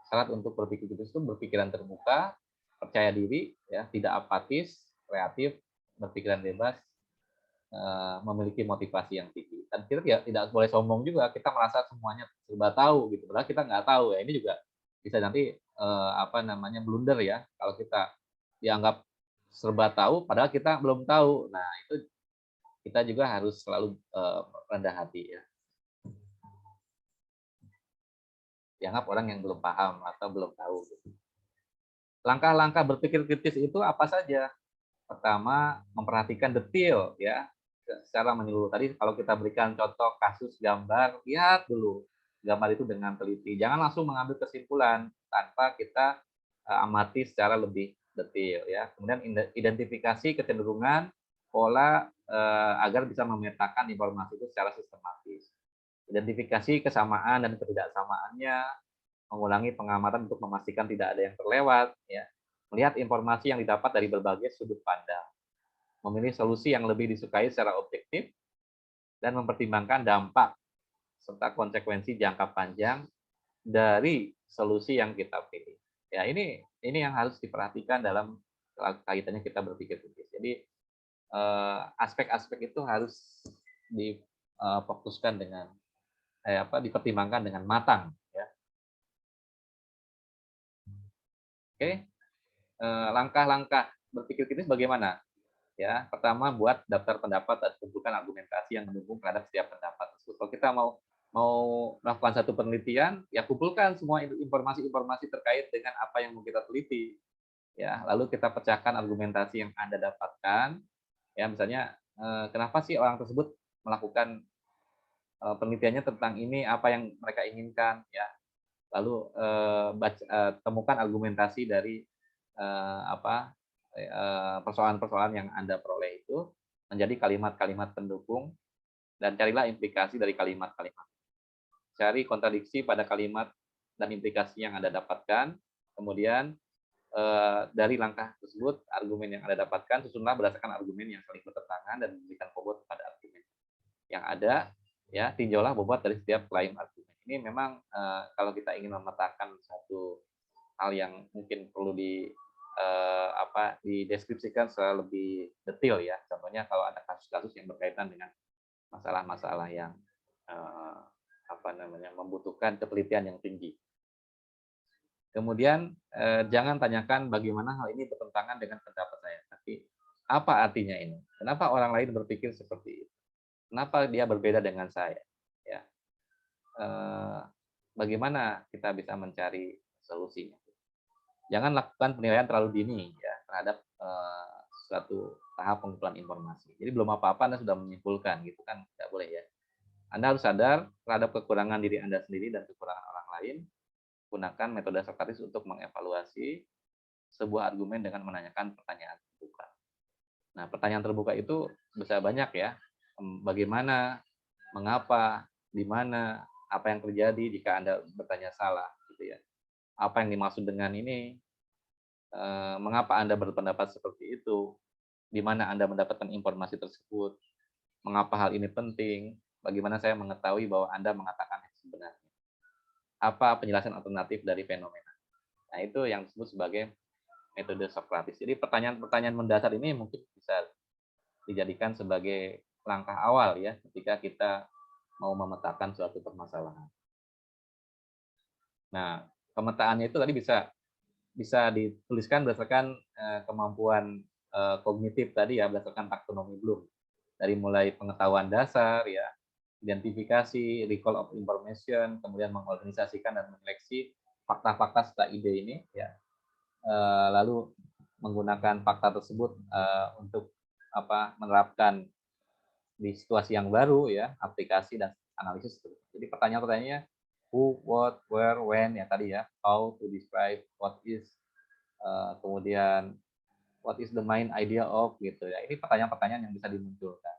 Syarat untuk berpikir kritis itu berpikiran terbuka, percaya diri, ya, tidak apatis, kreatif, berpikiran bebas, memiliki motivasi yang tinggi. Dan kita tidak boleh sombong juga, kita merasa semuanya serba tahu gitu. Padahal kita nggak tahu ya. Ini juga bisa nanti blunder ya kalau kita dianggap serba tahu, padahal kita belum tahu. Nah itu kita juga harus selalu rendah hati ya. Dianggap orang yang belum paham atau belum tahu. Langkah-langkah berpikir kritis itu apa saja? Pertama, memperhatikan detail ya, secara menyeluruh. Tadi kalau kita berikan contoh kasus gambar, lihat dulu gambar itu dengan teliti. Jangan langsung mengambil kesimpulan tanpa kita amati secara lebih detail ya. Kemudian identifikasi kecenderungan, pola agar bisa memetakan informasi itu secara sistematis. Identifikasi kesamaan dan ketidaksamaannya, mengulangi pengamatan untuk memastikan tidak ada yang terlewat, ya. Melihat informasi yang didapat dari berbagai sudut pandang, memilih solusi yang lebih disukai secara objektif, dan mempertimbangkan dampak serta konsekuensi jangka panjang dari solusi yang kita pilih. Ya ini yang harus diperhatikan dalam kaitannya kita berpikir kritis. Jadi aspek-aspek itu harus difokuskan dengan dipertimbangkan dengan matang ya. Oke. Langkah-langkah berpikir kritis bagaimana? Ya, pertama buat daftar pendapat dan kumpulkan argumentasi yang mendukung terhadap setiap pendapat. Kalau kita mau melakukan satu penelitian, ya kumpulkan semua informasi-informasi terkait dengan apa yang mau kita teliti. Ya, lalu kita pecahkan argumentasi yang Anda dapatkan. Ya, misalnya kenapa sih orang tersebut melakukan penelitiannya tentang ini, apa yang mereka inginkan, ya. Lalu temukan argumentasi dari persoalan-persoalan yang Anda peroleh itu menjadi kalimat-kalimat pendukung dan carilah implikasi dari kalimat-kalimat. Cari kontradiksi pada kalimat dan implikasi yang Anda dapatkan. Kemudian dari langkah tersebut, argumen yang Anda dapatkan susunlah berdasarkan argumen yang saling bertentangan dan memberikan bobot pada argumen yang ada. Ya, tinjaulah bobot dari setiap klaim argumen. Ini memang kalau kita ingin memetakan satu hal yang mungkin perlu dideskripsikan secara lebih detail ya. Contohnya kalau ada kasus-kasus yang berkaitan dengan masalah-masalah yang membutuhkan ketelitian yang tinggi. Kemudian jangan tanyakan bagaimana hal ini bertentangan dengan pendapat saya, tapi apa artinya ini? Kenapa orang lain berpikir seperti itu? Kenapa dia berbeda dengan saya? Ya. bagaimana kita bisa mencari solusinya. Jangan lakukan penilaian terlalu dini ya terhadap suatu tahap pengumpulan informasi. Jadi belum apa-apa Anda sudah menyimpulkan gitu kan, tidak boleh ya. Anda harus sadar terhadap kekurangan diri Anda sendiri dan kekurangan orang lain. Gunakan metode Sokrates untuk mengevaluasi sebuah argumen dengan menanyakan pertanyaan terbuka. Nah, pertanyaan terbuka itu bisa banyak ya. Bagaimana, mengapa, di mana, apa yang terjadi jika Anda bertanya salah gitu ya. Apa yang dimaksud dengan ini? Mengapa Anda berpendapat seperti itu? Di mana Anda mendapatkan informasi tersebut? Mengapa hal ini penting? Bagaimana saya mengetahui bahwa Anda mengatakan yang sebenarnya? Apa penjelasan alternatif dari fenomena? Nah, itu yang disebut sebagai metode Sokrates. Jadi pertanyaan-pertanyaan mendasar ini mungkin bisa dijadikan sebagai langkah awal ya ketika kita mau memetakan suatu permasalahan. Nah, pemetaannya itu tadi bisa dituliskan berdasarkan kemampuan kognitif tadi ya, berdasarkan taksonomi Bloom. Dari mulai pengetahuan dasar ya, identifikasi, recall of information, kemudian mengorganisasikan dan menyeleksi fakta-fakta serta ide ini ya. Lalu menggunakan fakta tersebut untuk menerapkan di situasi yang baru ya, aplikasi dan analisis. Jadi pertanyaan-pertanyaannya who, what, where, when ya tadi ya, how to describe, what is, kemudian what is the main idea of gitu ya. Ini pertanyaan-pertanyaan yang bisa dimunculkan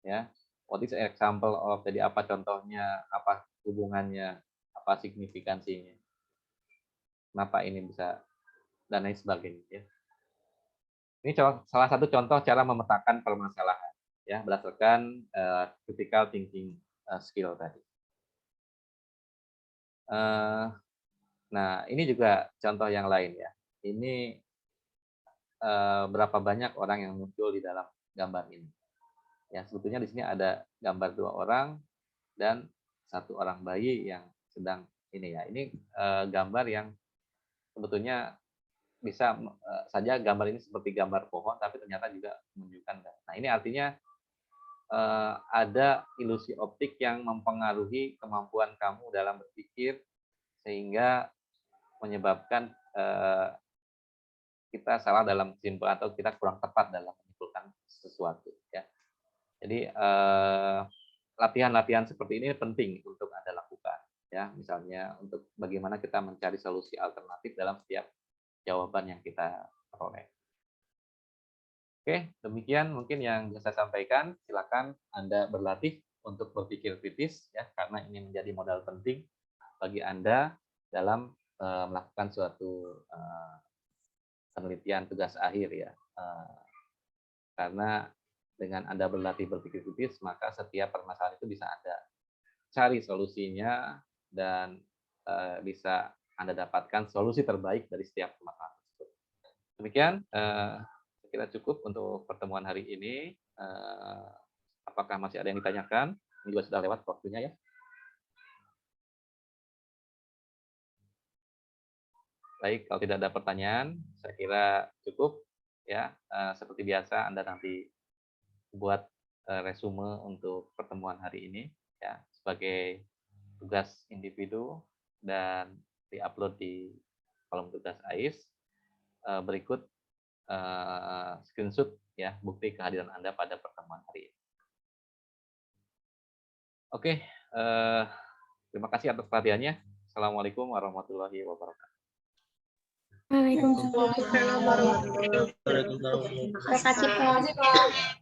ya. What is an example of, jadi apa contohnya, apa hubungannya, apa signifikansinya, kenapa ini bisa, dan lain sebagainya ya. Ini salah satu contoh cara memetakan permasalahan ya berdasarkan critical thinking skill tadi. Nah, ini juga contoh yang lain ya. Ini berapa banyak orang yang muncul di dalam gambar ini. Ya, sebetulnya di sini ada gambar 2 orang dan 1 orang bayi yang sedang ini ya. Ini gambar yang sebetulnya bisa saja gambar ini seperti gambar pohon, tapi ternyata juga menunjukkan. Nah, ini artinya ada ilusi optik yang mempengaruhi kemampuan kamu dalam berpikir sehingga menyebabkan kita salah dalam kesimpulan atau kita kurang tepat dalam menyimpulkan sesuatu ya. Jadi latihan-latihan seperti ini penting untuk Anda lakukan ya, misalnya untuk bagaimana kita mencari solusi alternatif dalam setiap jawaban yang kita peroleh. Oke, demikian mungkin yang bisa saya sampaikan. Silakan Anda berlatih untuk berpikir kritis ya, karena ini menjadi modal penting bagi Anda dalam melakukan suatu penelitian tugas akhir ya. Karena dengan Anda berlatih berpikir kritis, maka setiap permasalahan itu bisa Anda cari solusinya dan bisa Anda dapatkan solusi terbaik dari setiap permasalahan tersebut. Demikian, kira cukup untuk pertemuan hari ini. Apakah masih ada yang ditanyakan? Ini juga sudah lewat waktunya ya. Baik, kalau tidak ada pertanyaan, saya kira cukup ya. Seperti biasa, Anda nanti buat resume untuk pertemuan hari ini ya sebagai tugas individu dan diupload di kolom tugas AIS. Berikut screenshot ya bukti kehadiran Anda pada pertemuan hari ini. Oke, terima kasih atas perhatiannya. Assalamualaikum warahmatullahi wabarakatuh. Waalaikumsalam warahmatullahi wabarakatuh. Terima kasih Pak.